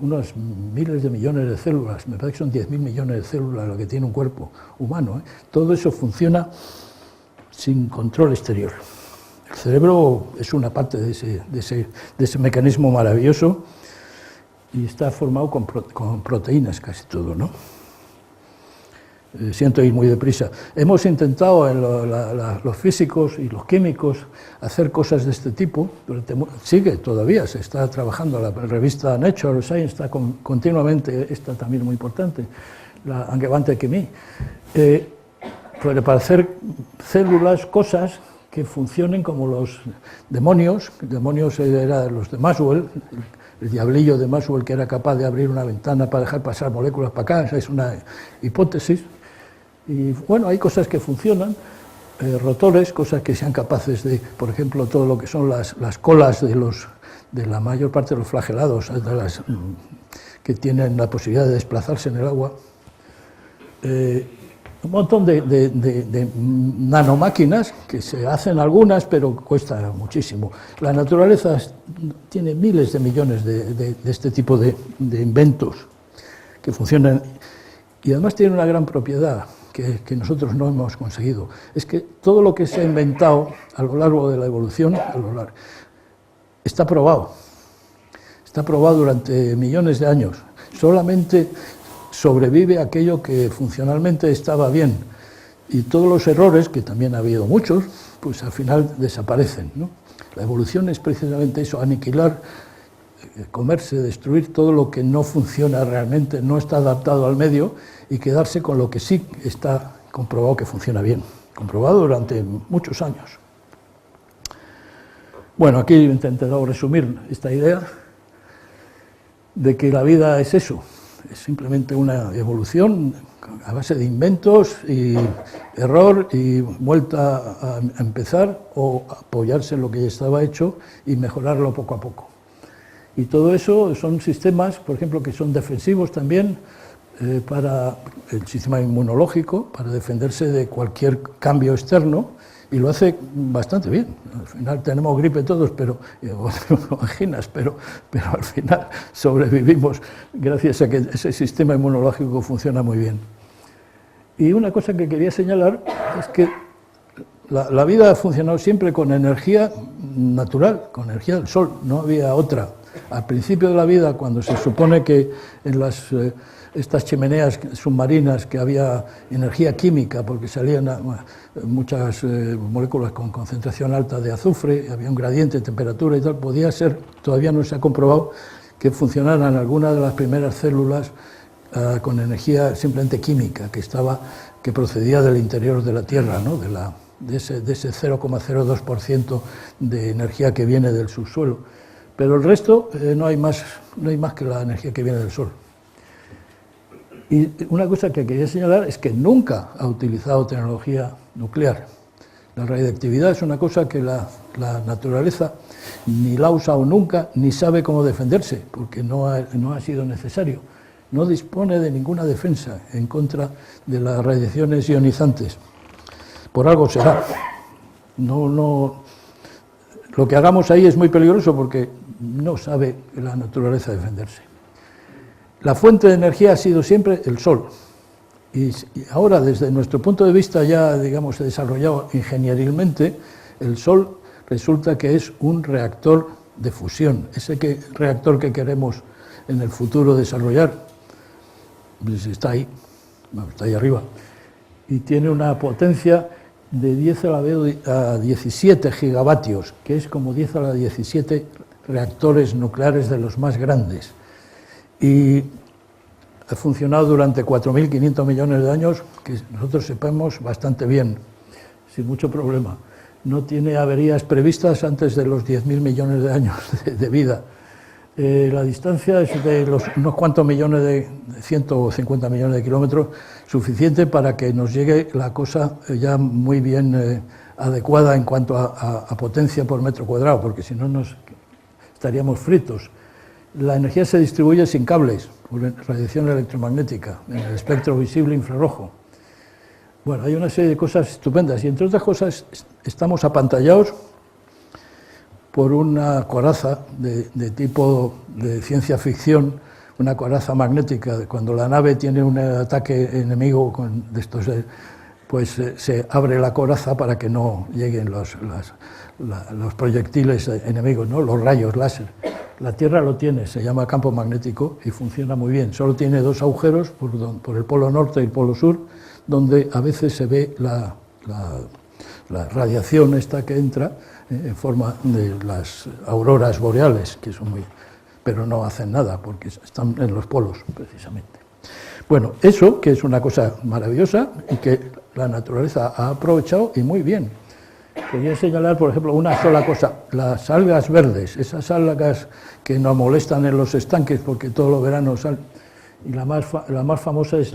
unos miles de millones de células, me parece que son 10.000 millones de células lo que tiene un cuerpo humano, ¿eh? Todo eso funciona sin control exterior. El cerebro es una parte de ese mecanismo maravilloso, y está formado con proteínas casi todo, ¿no? Siento ir muy deprisa. Hemos intentado, los físicos y los químicos, hacer cosas de este tipo. Sigue todavía, se está trabajando. La revista Nature Science está continuamente, esta también es muy importante, la Angewandte Chemie, para hacer células, cosas que funcionen como los demonios. Demonios eran los de Maxwell, el diablillo de Maxwell, que era capaz de abrir una ventana para dejar pasar moléculas para acá. Esa es una hipótesis. Y bueno, hay cosas que funcionan, rotores, cosas que sean capaces de, por ejemplo, todo lo que son las colas de la mayor parte de los flagelados, que tienen la posibilidad de desplazarse en el agua. Un montón de nanomáquinas, que se hacen algunas, pero cuesta muchísimo. La naturaleza tiene miles de millones de este tipo de inventos que funcionan, y además tiene una gran propiedad que nosotros no hemos conseguido. Es que todo lo que se ha inventado a lo largo de la evolución está probado. Está probado durante millones de años. Solamente sobrevive aquello que funcionalmente estaba bien. y todos los errores, que también ha habido muchos, pues al final desaparecen, ¿no? La evolución es precisamente eso, aniquilar, comerse, destruir todo lo que no funciona realmente, no está adaptado al medio, y quedarse con lo que sí está comprobado que funciona bien, comprobado durante muchos años. Bueno, aquí he intentado resumir esta idea de que la vida es eso, es simplemente una evolución a base de inventos y error y vuelta a empezar o apoyarse en lo que ya estaba hecho y mejorarlo poco a poco. Y todo eso son sistemas, por ejemplo, que son defensivos también para el sistema inmunológico, para defenderse de cualquier cambio externo, y lo hace bastante bien. Al final tenemos gripe todos, pero anginas, pero al final sobrevivimos gracias a que ese sistema inmunológico funciona muy bien. Y una cosa que quería señalar es que la vida ha funcionado siempre con energía natural, con energía del sol, no había otra. Al principio de la vida, cuando se supone que en estas chimeneas submarinas que había energía química, porque salían muchas moléculas con concentración alta de azufre, había un gradiente de temperatura y tal, podía ser, todavía no se ha comprobado, que funcionaran algunas de las primeras células con energía simplemente química, que procedía del interior de la Tierra, ¿no? de ese 0,02% de energía que viene del subsuelo. Pero el resto no hay más que la energía que viene del Sol. Y una cosa que quería señalar es que nunca ha utilizado tecnología nuclear. La radiactividad es una cosa que la naturaleza ni la ha usado nunca, ni sabe cómo defenderse, porque no ha sido necesario. No dispone de ninguna defensa en contra de las radiaciones ionizantes. Por algo será. Lo que hagamos ahí es muy peligroso porque no sabe la naturaleza defenderse. La fuente de energía ha sido siempre el Sol. Y ahora, desde nuestro punto de vista ya, digamos, desarrollado ingenierilmente, el Sol resulta que es un reactor de fusión. Ese reactor que queremos en el futuro desarrollar, pues está ahí arriba. Y tiene una potencia de 10 a 17 gigavatios, que es como 10 a la 17 reactores nucleares de los más grandes. Y ha funcionado durante 4.500 millones de años, que nosotros sepamos bastante bien, sin mucho problema. No tiene averías previstas antes de los 10.000 millones de años de vida. La distancia es de unos cuantos millones de 150 millones de kilómetros, suficiente para que nos llegue la cosa ya muy bien adecuada en cuanto a potencia por metro cuadrado, porque si no estaríamos fritos. La energía se distribuye sin cables, por radiación electromagnética, en el espectro visible infrarrojo. Bueno, hay una serie de cosas estupendas y, entre otras cosas, estamos apantallados por una coraza de tipo de ciencia ficción, una coraza magnética. Cuando la nave tiene un ataque enemigo de estos, pues se abre la coraza para que no lleguen los proyectiles enemigos, ¿no? Los rayos láser. La Tierra lo tiene, se llama campo magnético y funciona muy bien. Solo tiene dos agujeros, por el polo norte y el polo sur, donde a veces se ve la radiación esta que entra en forma de las auroras boreales, que son pero no hacen nada porque están en los polos, precisamente. Bueno, eso que es una cosa maravillosa y que la naturaleza ha aprovechado y muy bien. Quería señalar, por ejemplo, una sola cosa: las algas verdes, esas algas que nos molestan en los estanques porque todos los veranos salen. Y la más famosa es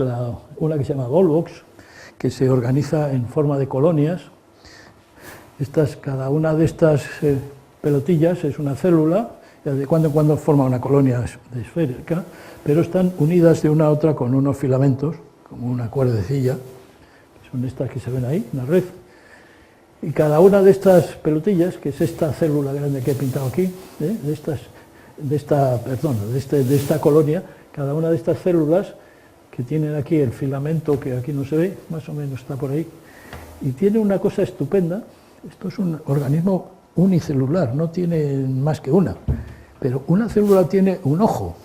una que se llama Volvox, que se organiza en forma de colonias. Cada una de estas pelotillas es una célula, y de cuando en cuando forma una colonia esférica, pero están unidas de una a otra con unos filamentos, como una cuerdecilla, que son estas que se ven ahí, una red. Y cada una de estas pelotillas, que es esta célula grande que he pintado aquí, de esta colonia, cada una de estas células que tienen aquí el filamento, que aquí no se ve, más o menos está por ahí, y tiene una cosa estupenda. Esto es un organismo unicelular, no tiene más que una, pero una célula tiene un ojo.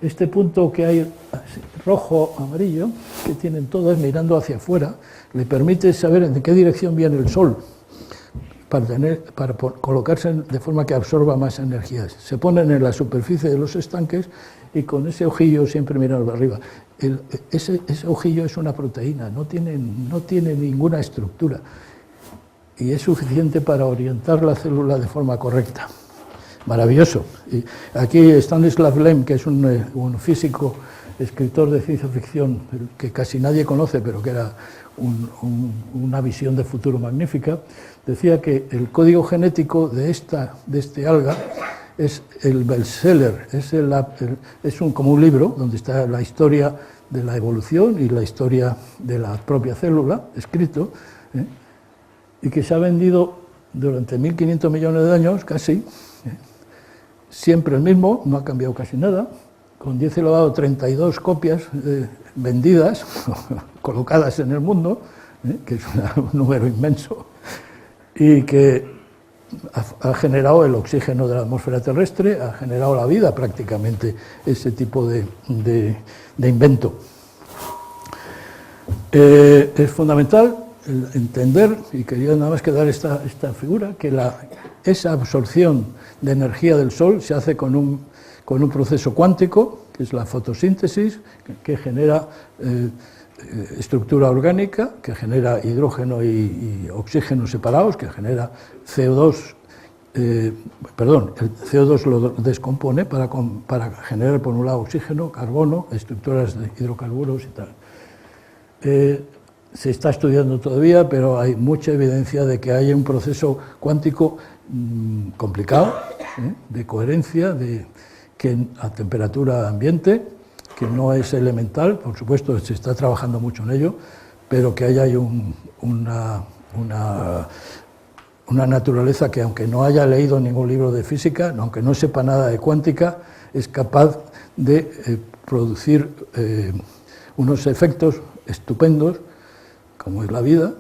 Este punto que hay rojo, amarillo, que tienen todas mirando hacia afuera, le permite saber en qué dirección viene el sol, para colocarse de forma que absorba más energías. Se ponen en la superficie de los estanques y con ese ojillo siempre miran arriba. Ese ojillo es una proteína, no tiene ninguna estructura y es suficiente para orientar la célula de forma correcta. Maravilloso. Y aquí Stanislav Lem, que es un físico, escritor de ciencia ficción que casi nadie conoce, pero que era una visión de futuro magnífica, decía que el código genético de este alga es el bestseller, es como un libro donde está la historia de la evolución y la historia de la propia célula, escrito, y que se ha vendido durante 1.500 millones de años, casi, siempre el mismo, no ha cambiado casi nada, con 10 elevado a 32 copias vendidas, colocadas en el mundo, que es un número inmenso, y que ha generado el oxígeno de la atmósfera terrestre, ha generado la vida prácticamente, ese tipo de invento. Es fundamental entender, y quería nada más que dar esta figura, que esa absorción de energía del Sol se hace con un proceso cuántico, que es la fotosíntesis, que genera estructura orgánica, que genera hidrógeno y oxígeno separados, que genera CO2, el CO2 lo descompone para generar por un lado oxígeno, carbono, estructuras de hidrocarburos y tal. Se está estudiando todavía, pero hay mucha evidencia de que hay un proceso cuántico complicado, de coherencia, que a temperatura ambiente, que no es elemental, por supuesto se está trabajando mucho en ello, pero que ahí hay una naturaleza que, aunque no haya leído ningún libro de física, aunque no sepa nada de cuántica, es capaz de producir unos efectos estupendos, como es la vida,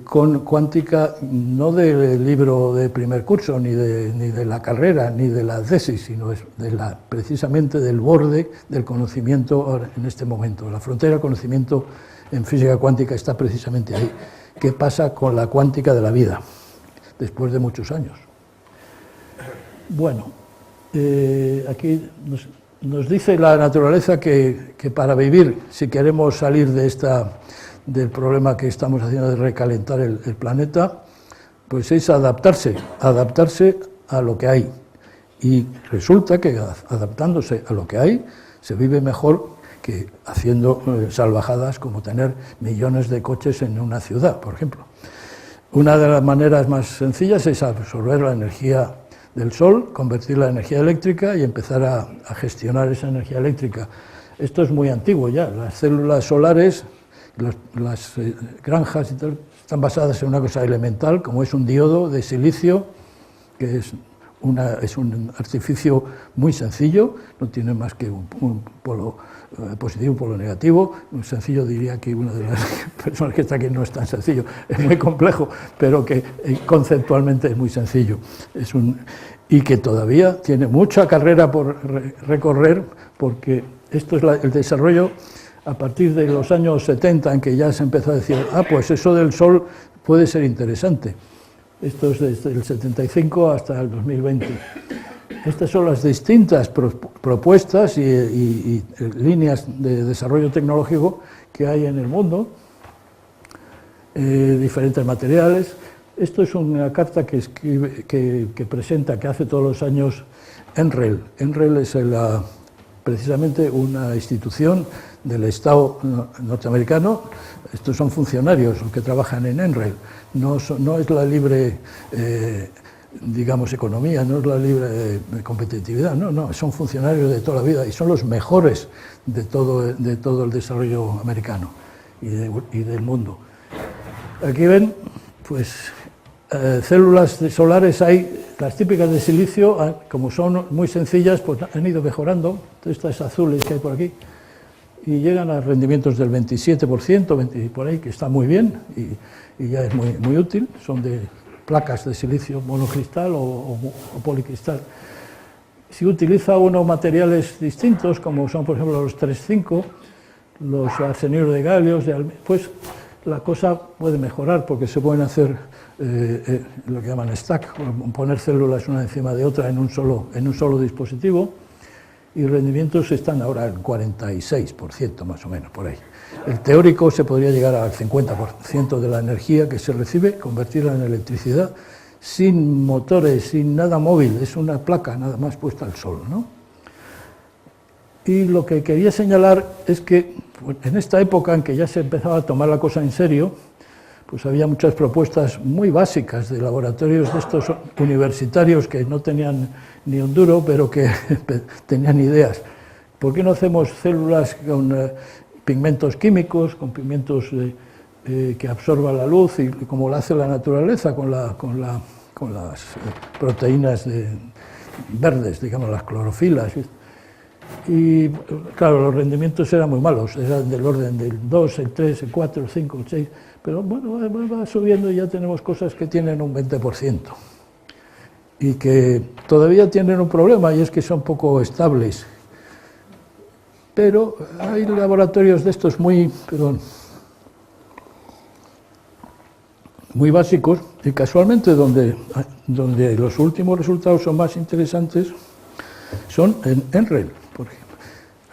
con cuántica no del libro de primer curso, ni de la carrera, ni de la tesis, sino precisamente del borde del conocimiento en este momento. La frontera del conocimiento en física cuántica está precisamente ahí. ¿Qué pasa con la cuántica de la vida después de muchos años? Bueno, aquí nos dice la naturaleza que para vivir, si queremos salir del problema que estamos haciendo de recalentar el planeta, pues es adaptarse a lo que hay. Y resulta que adaptándose a lo que hay, se vive mejor que haciendo salvajadas como tener millones de coches en una ciudad, por ejemplo. Una de las maneras más sencillas es absorber la energía del sol, convertirla en energía eléctrica y empezar a gestionar esa energía eléctrica. Esto es muy antiguo ya. Las células solares, las granjas y tal, están basadas en una cosa elemental, como es un diodo de silicio, que es un artificio muy sencillo, no tiene más que un polo positivo y un polo negativo. Un sencillo, diría que una de las personas que está aquí no es tan sencillo, es muy complejo, pero que conceptualmente es muy sencillo. Y que todavía tiene mucha carrera por recorrer, porque esto es el desarrollo a partir de los años 70, en que ya se empezó a decir, pues eso del sol puede ser interesante. Esto es desde el 75 hasta el 2020. Estas son las distintas propuestas y líneas de desarrollo tecnológico que hay en el mundo, diferentes materiales. Esto es una carta que presenta, que hace todos los años NREL. NREL es precisamente una institución del Estado norteamericano. Estos son funcionarios los que trabajan en NREL. No es la libre, digamos, economía, no es la libre competitividad, no, son funcionarios de toda la vida y son los mejores de todo el desarrollo americano y del mundo. Aquí ven, pues, células solares hay. Las típicas de silicio, como son muy sencillas, pues han ido mejorando. Estas azules que hay por aquí, y llegan a rendimientos del 27%, 20 por ahí, que está muy bien y ya es muy útil. Son de placas de silicio monocristal o policristal. si utiliza unos materiales distintos, como son por ejemplo los 3,5, los arseniuro de galio, pues la cosa puede mejorar porque se pueden hacer lo que llaman stack, poner células una encima de otra en un solo dispositivo, y rendimientos están ahora en 46% más o menos, por ahí. El teórico se podría llegar al 50% de la energía que se recibe, convertirla en electricidad, sin motores, sin nada móvil, es una placa nada más puesta al sol, ¿no? Y lo que quería señalar es que en esta época en que ya se empezaba a tomar la cosa en serio, pues había muchas propuestas muy básicas de laboratorios de estos universitarios que no tenían ni un duro, pero que tenían ideas. ¿Por qué no hacemos células con pigmentos químicos, con pigmentos que absorban la luz, y como lo hace la naturaleza con las proteínas verdes, digamos, las clorofilas? Y claro, los rendimientos eran muy malos, eran del orden del 2, el 3, el 4, el 5, el 6, pero bueno, va subiendo y ya tenemos cosas que tienen un 20%. Y que todavía tienen un problema, y es que son poco estables. Pero hay laboratorios de estos muy básicos, y casualmente donde los últimos resultados son más interesantes son en NREL, porque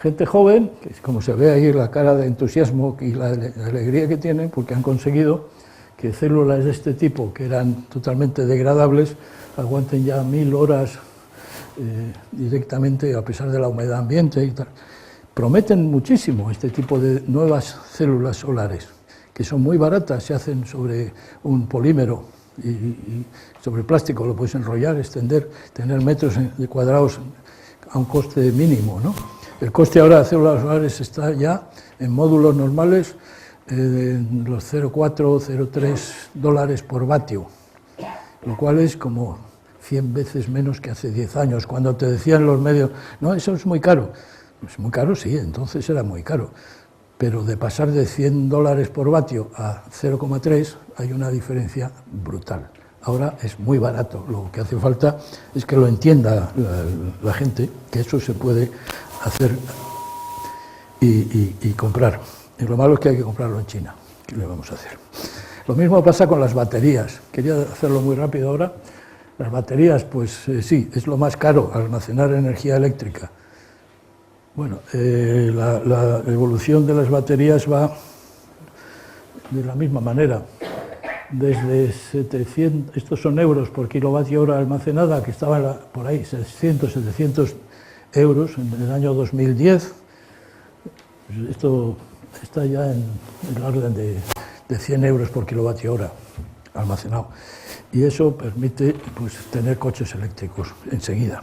gente joven, que como se ve ahí la cara de entusiasmo y la alegría que tienen, porque han conseguido que células de este tipo, que eran totalmente degradables, aguanten ya 1000 horas directamente, a pesar de la humedad ambiente y tal. Prometen muchísimo este tipo de nuevas células solares, que son muy baratas, se hacen sobre un polímero y sobre plástico, lo puedes enrollar, extender, tener metros cuadrados a un coste mínimo, ¿no? El coste ahora de células solares está ya en módulos normales en los 0,4 o 0,3 dólares por vatio, lo cual es como 100 veces menos que hace 10 años, cuando te decían los medios, no, eso es muy caro. Es muy caro, sí, entonces era muy caro, pero de pasar de 100 dólares por vatio a 0,3 hay una diferencia brutal. Ahora es muy barato, lo que hace falta es que lo entienda la gente, que eso se puede hacer y comprar. Y lo malo es que hay que comprarlo en China. ¿Qué le vamos a hacer? Lo mismo pasa con las baterías. Quería hacerlo muy rápido ahora. Las baterías, pues sí, es lo más caro, almacenar energía eléctrica. Bueno, la evolución de las baterías va de la misma manera. Desde 700, estos son euros por kilovatio hora almacenada, que estaba por ahí, 600, 700 euros en el año 2010. Esto está ya en el orden de 100 euros por kilovatio hora almacenado. Y eso permite, pues, tener coches eléctricos enseguida.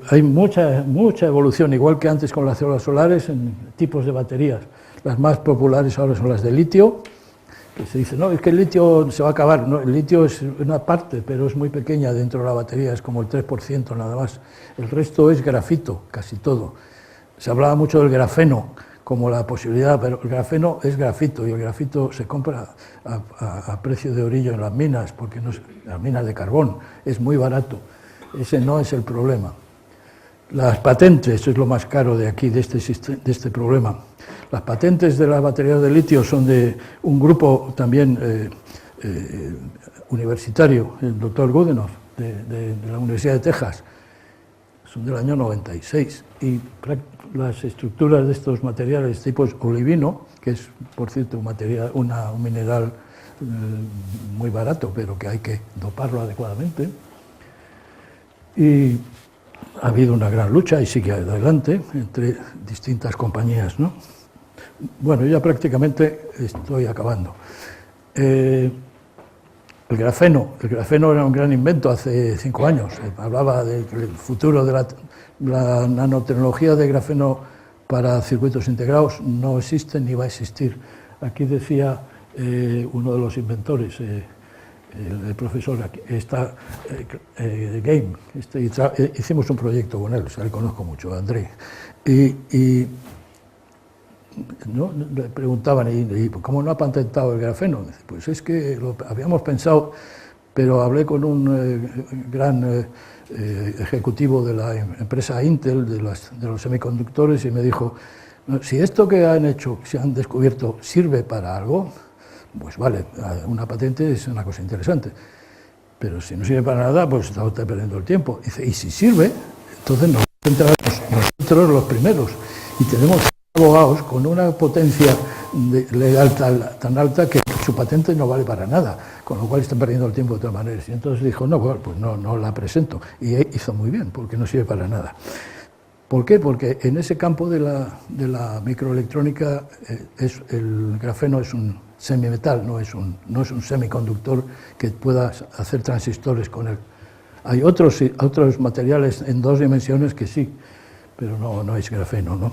Hay mucha evolución, igual que antes con las células solares, en tipos de baterías. Las más populares ahora son las de litio, que se dice, no, es que el litio se va a acabar. No, el litio es una parte, pero es muy pequeña dentro de la batería, es como el 3% nada más. El resto es grafito, casi todo. Se hablaba mucho del grafeno como la posibilidad, pero el grafeno es grafito, y el grafito se compra a precio de orillo en las minas, porque no es, las minas de carbón, es muy barato. Ese no es el problema. Las patentes es lo más caro de aquí, de este problema. Las patentes de las baterías de litio son de un grupo también universitario, el doctor Goodenough, de la Universidad de Texas. Son del año 96. Y las estructuras de estos materiales tipo olivino, que es, por cierto, un mineral muy barato, pero que hay que doparlo adecuadamente. Y ha habido una gran lucha, y sigue adelante, entre distintas compañías, ¿no? Bueno, ya prácticamente estoy acabando. El grafeno era un gran invento hace 5 años. Hablaba del futuro de la nanotecnología de grafeno para circuitos integrados. No existe ni va a existir. Aquí decía uno de los inventores, el profesor, está Game, hicimos un proyecto con él, o sea, le conozco mucho, André, y ¿no? Le preguntaban, ¿y cómo no ha patentado el grafeno? Pues es que lo habíamos pensado, pero hablé con un gran ejecutivo de la empresa Intel, de los semiconductores, y me dijo, si esto que han hecho, se han descubierto, sirve para algo, pues vale, una patente es una cosa interesante, pero si no sirve para nada, pues está usted perdiendo el tiempo. Dice, y si sirve, entonces nos enteramos nosotros los primeros, y tenemos abogados con una potencia legal tan alta que su patente no vale para nada, con lo cual están perdiendo el tiempo de todas maneras. Y entonces dijo, no, pues no la presento. Y hizo muy bien, porque no sirve para nada. ¿Por qué? Porque en ese campo de la microelectrónica el grafeno es un semimetal, no es un semiconductor que pueda hacer transistores con él. Hay otros materiales en 2 dimensiones que sí, pero no es grafeno, ¿no?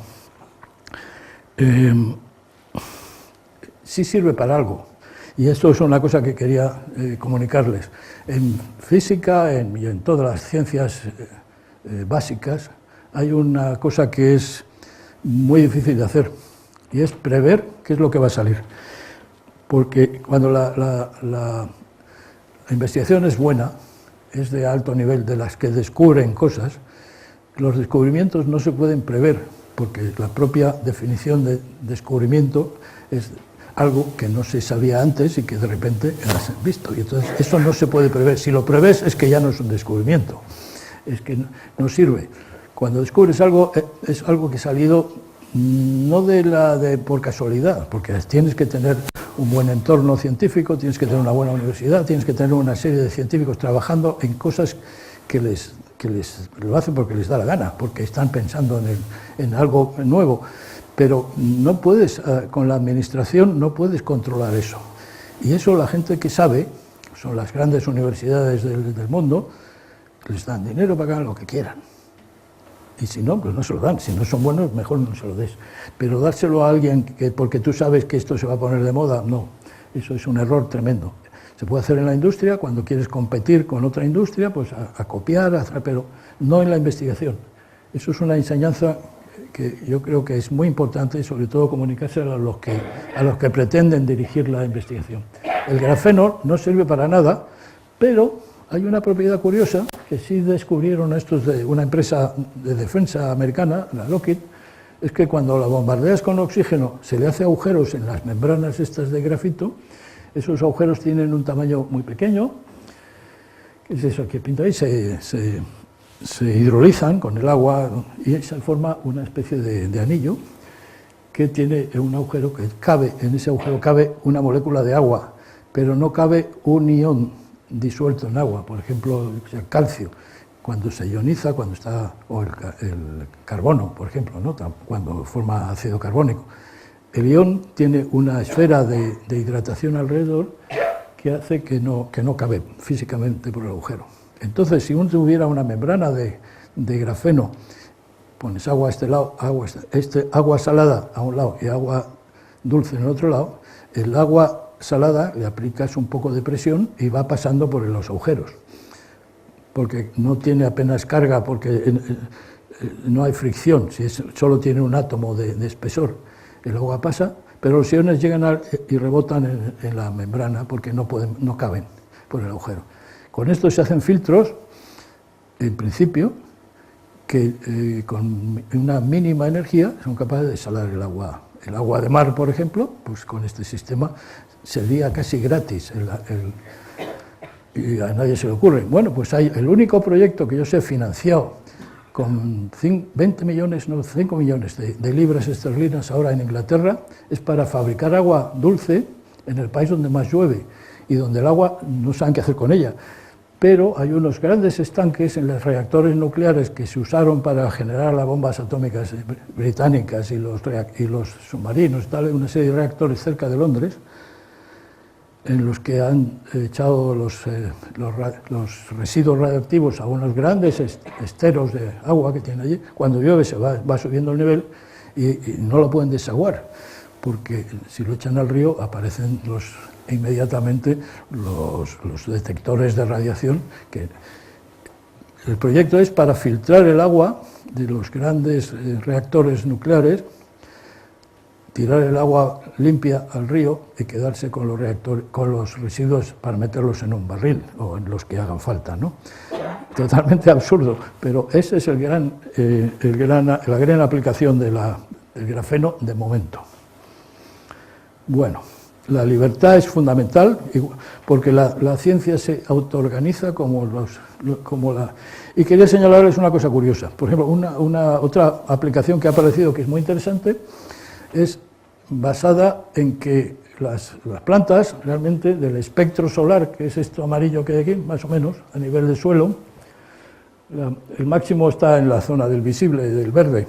Sí sirve para algo, y esto es una cosa que quería comunicarles. En física y en todas las ciencias básicas hay una cosa que es muy difícil de hacer, y es prever qué es lo que va a salir. Porque cuando la investigación es buena, es de alto nivel, de las que descubren cosas, los descubrimientos no se pueden prever, porque la propia definición de descubrimiento es algo que no se sabía antes y que de repente has visto. Y entonces eso no se puede prever. Si lo prevés es que ya no es un descubrimiento, es que no sirve. Cuando descubres algo, es algo que ha salido no por casualidad, porque tienes que tener un buen entorno científico, tienes que tener una buena universidad, tienes que tener una serie de científicos trabajando en cosas que lo hacen porque les da la gana, porque están pensando en algo nuevo. Pero no puedes, con la administración no puedes controlar eso. Y eso la gente que sabe, son las grandes universidades del mundo, les dan dinero para que hagan lo que quieran. Y si no, pues no se lo dan. Si no son buenos, mejor no se lo des. Pero dárselo a alguien porque tú sabes que esto se va a poner de moda, no. Eso es un error tremendo. Se puede hacer en la industria, cuando quieres competir con otra industria, pues a copiar, pero no en la investigación. Eso es una enseñanza que yo creo que es muy importante, y sobre todo comunicarse a los que pretenden dirigir la investigación. El grafeno no sirve para nada, pero hay una propiedad curiosa que sí descubrieron estos de una empresa de defensa americana, la Lockheed, es que cuando la bombardeas con oxígeno se le hace agujeros en las membranas estas de grafito. Esos agujeros tienen un tamaño muy pequeño, que es eso que pinta ahí, se hidrolizan con el agua y se forma una especie de anillo que tiene un agujero que cabe, en ese agujero cabe una molécula de agua, pero no cabe un ion disuelto en agua, por ejemplo, el calcio, cuando se ioniza, o el carbono, por ejemplo, ¿no? Cuando forma ácido carbónico. El ion tiene una esfera de hidratación alrededor que hace que no cabe físicamente por el agujero. Entonces, si uno tuviera una membrana de grafeno, pones agua a este lado, agua salada a un lado y agua dulce en el otro lado, el agua salada le aplicas un poco de presión y va pasando por los agujeros, porque no tiene apenas carga, porque no hay fricción, solo tiene un átomo de espesor. El agua pasa, pero los iones llegan y rebotan en la membrana porque no caben por el agujero. Con esto se hacen filtros, en principio, que con una mínima energía son capaces de desalar el agua. El agua de mar, por ejemplo, pues con este sistema sería casi gratis y a nadie se le ocurre. Bueno, pues hay el único proyecto que yo sé financiado con 5 millones de libras esterlinas ahora en Inglaterra, es para fabricar agua dulce en el país donde más llueve y donde el agua no saben qué hacer con ella. Pero hay unos grandes estanques en los reactores nucleares que se usaron para generar las bombas atómicas británicas y los submarinos, una serie de reactores cerca de Londres, en los que han echado los residuos radiactivos a unos grandes esteros de agua que tienen allí. Cuando llueve se va subiendo el nivel y no lo pueden desaguar, porque si lo echan al río aparecen inmediatamente los detectores de radiación. El proyecto es para filtrar el agua de los grandes reactores nucleares tirar el agua limpia al río y quedarse con los residuos para meterlos en un barril o en los que hagan falta, ¿no? Totalmente absurdo, pero esa es la gran aplicación del grafeno de momento. Bueno, la libertad es fundamental porque la ciencia se autoorganiza Y quería señalarles una cosa curiosa. Por ejemplo, otra aplicación que ha aparecido que es muy interesante es basada en que las plantas, realmente, del espectro solar, que es esto amarillo que hay aquí, más o menos, a nivel del suelo, el máximo está en la zona del visible, del verde.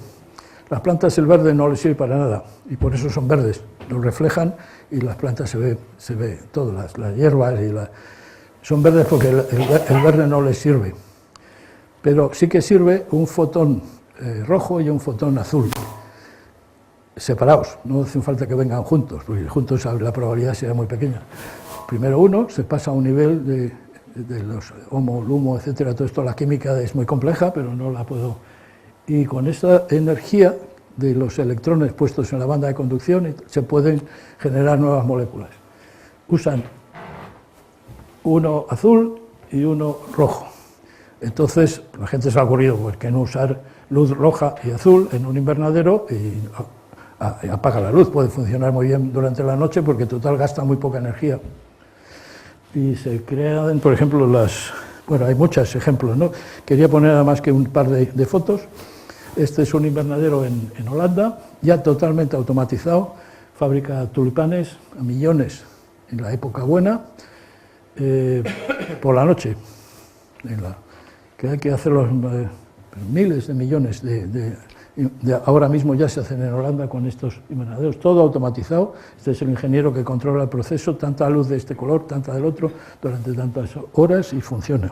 Las plantas el verde no les sirve para nada, y por eso son verdes, lo reflejan y las plantas se ve todo, las hierbas, son verdes porque el verde no les sirve. Pero sí que sirve un fotón rojo y un fotón azul, separados, no hace falta que vengan juntos, porque juntos la probabilidad será muy pequeña. Primero uno se pasa a un nivel de los homo, lumo, etcétera, todo esto, la química es muy compleja, pero no la puedo... Y con esta energía de los electrones puestos en la banda de conducción se pueden generar nuevas moléculas. Usan uno azul y uno rojo. Entonces, la gente se ha ocurrido, ¿por qué no usar luz roja y azul en un invernadero y apaga la luz? Puede funcionar muy bien durante la noche porque total gasta muy poca energía. Y se crean, por ejemplo, bueno, hay muchos ejemplos, ¿no? Quería poner además que un par de fotos. Este es un invernadero en Holanda, ya totalmente automatizado, fabrica tulipanes a millones en la época buena, por la noche, que hay que hacerlos miles de millones ahora mismo ya se hacen en Holanda con estos invernaderos, todo automatizado. Este es el ingeniero que controla el proceso, tanta luz de este color, tanta del otro, durante tantas horas y funciona.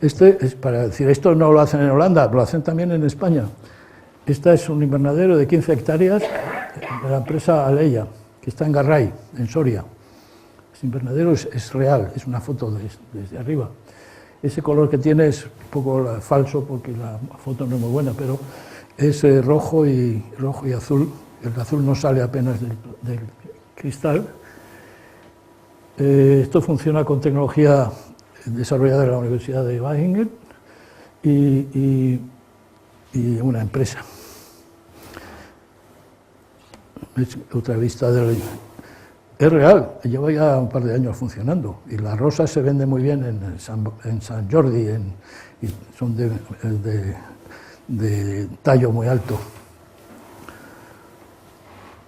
Este es para decir, esto no lo hacen en Holanda, lo hacen también en España. Este es un invernadero de 15 hectáreas de la empresa Aleia, que está en Garray, en Soria. Ese invernadero es real, es una foto desde arriba. Ese color que tiene es un poco falso porque la foto no es muy buena, pero es rojo y azul. El azul no sale apenas del cristal. Esto funciona con tecnología desarrollada en la Universidad de Wageningen y una empresa. Es otra vista es real, lleva ya un par de años funcionando y las rosas se venden muy bien en San Jordi y son de tallo muy alto.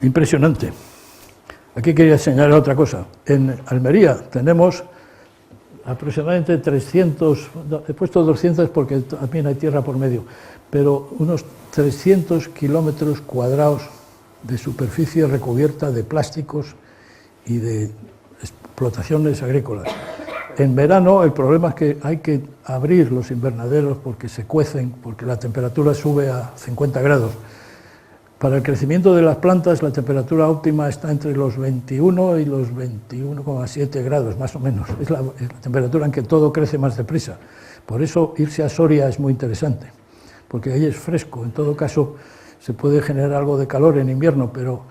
Impresionante. Aquí quería señalar otra cosa. En Almería tenemos aproximadamente 300, he puesto 200 porque también hay tierra por medio, pero unos 300 kilómetros cuadrados de superficie recubierta de plásticos y de explotaciones agrícolas. En verano el problema es que hay que abrir los invernaderos porque se cuecen, porque la temperatura sube a 50 grados. Para el crecimiento de las plantas la temperatura óptima está entre los 21 y los 21,7 grados, más o menos. Es la temperatura en que todo crece más deprisa. Por eso irse a Soria es muy interesante, porque ahí es fresco. En todo caso se puede generar algo de calor en invierno, pero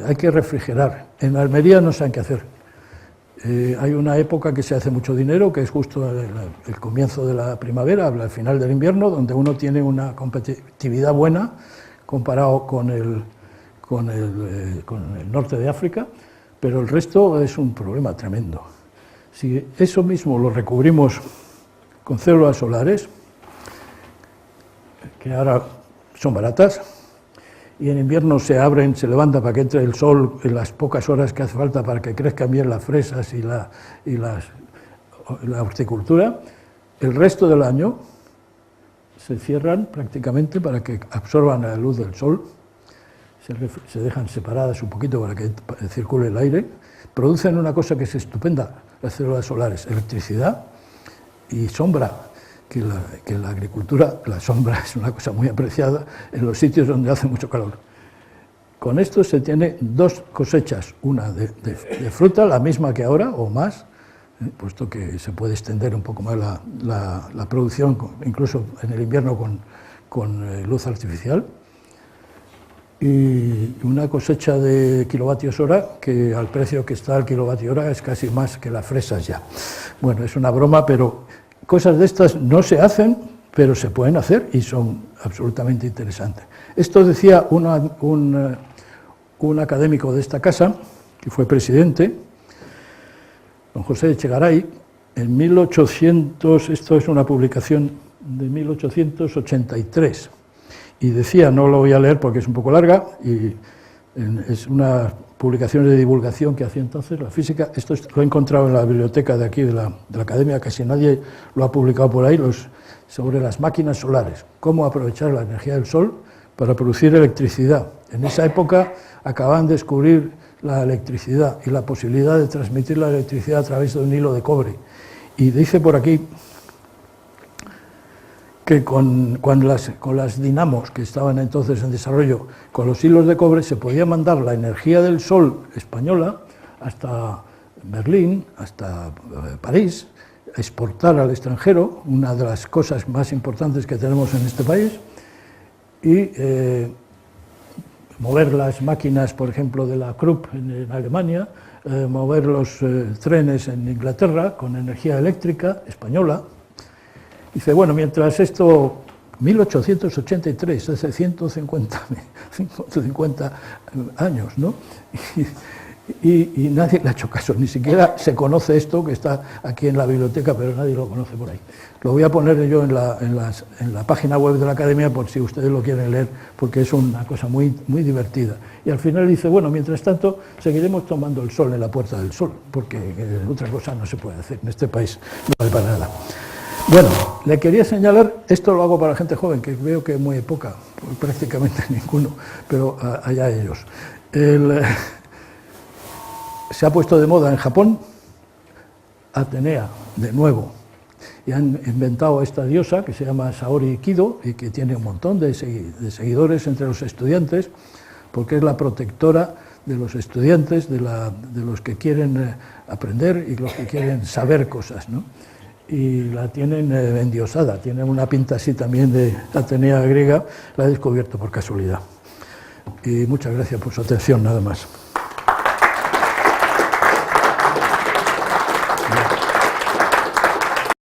hay que refrigerar. En Almería no saben qué hacer. Hay una época que se hace mucho dinero, que es justo el comienzo de la primavera, al final del invierno, donde uno tiene una competitividad buena comparado con el norte de África, pero el resto es un problema tremendo. Si eso mismo lo recubrimos con células solares, que ahora son baratas, y en invierno se abren, se levantan para que entre el sol en las pocas horas que hace falta para que crezcan bien las fresas y la horticultura, el resto del año se cierran prácticamente para que absorban la luz del sol, se dejan separadas un poquito para que circule el aire, producen una cosa que es estupenda, las células solares, electricidad y sombra, que la agricultura, la sombra es una cosa muy apreciada en los sitios donde hace mucho calor. Con esto se tiene dos cosechas, una de fruta, la misma que ahora o más, puesto que se puede extender un poco más la producción, incluso en el invierno con luz artificial, y una cosecha de kilovatios hora que al precio que está el kilovatio hora es casi más que las fresas ya. Bueno, es una broma, pero cosas de estas no se hacen, pero se pueden hacer y son absolutamente interesantes. Esto decía un académico de esta casa, que fue presidente, don José Echegaray, en 1800, esto es una publicación de 1883, y decía, no lo voy a leer porque es un poco larga, y es una publicación de divulgación que hacía entonces la física. Esto lo he encontrado en la biblioteca de aquí de la academia, casi nadie lo ha publicado por ahí, sobre las máquinas solares, cómo aprovechar la energía del sol para producir electricidad. En esa época acababan de descubrir la electricidad y la posibilidad de transmitir la electricidad a través de un hilo de cobre. Y dice por aquí que con las dinamos que estaban entonces en desarrollo, con los hilos de cobre se podía mandar la energía del sol española hasta Berlín, hasta París, exportar al extranjero, una de las cosas más importantes que tenemos en este país, y mover las máquinas, por ejemplo, de la Krupp en Alemania, mover los trenes en Inglaterra con energía eléctrica española. Dice, bueno, mientras esto, 1883, hace 150 años, ¿no? Y nadie le ha hecho caso, ni siquiera se conoce esto que está aquí en la biblioteca, pero nadie lo conoce por ahí. Lo voy a poner yo en la página web de la Academia por si ustedes lo quieren leer, porque es una cosa muy divertida. Y al final dice, bueno, mientras tanto seguiremos tomando el sol en la Puerta del Sol, porque otra cosa no se puede hacer en este país, no vale para nada. Bueno, le quería señalar, esto lo hago para gente joven, que veo que es muy poca, prácticamente ninguno, pero allá ellos. Se ha puesto de moda en Japón Atenea, de nuevo, y han inventado esta diosa que se llama Saori Kido y que tiene un montón de seguidores entre los estudiantes, porque es la protectora de los estudiantes, de los que quieren aprender y los que quieren saber cosas, ¿no? Y la tienen endiosada, tiene una pinta así también de Atenea griega, la he descubierto por casualidad. Y muchas gracias por su atención, nada más.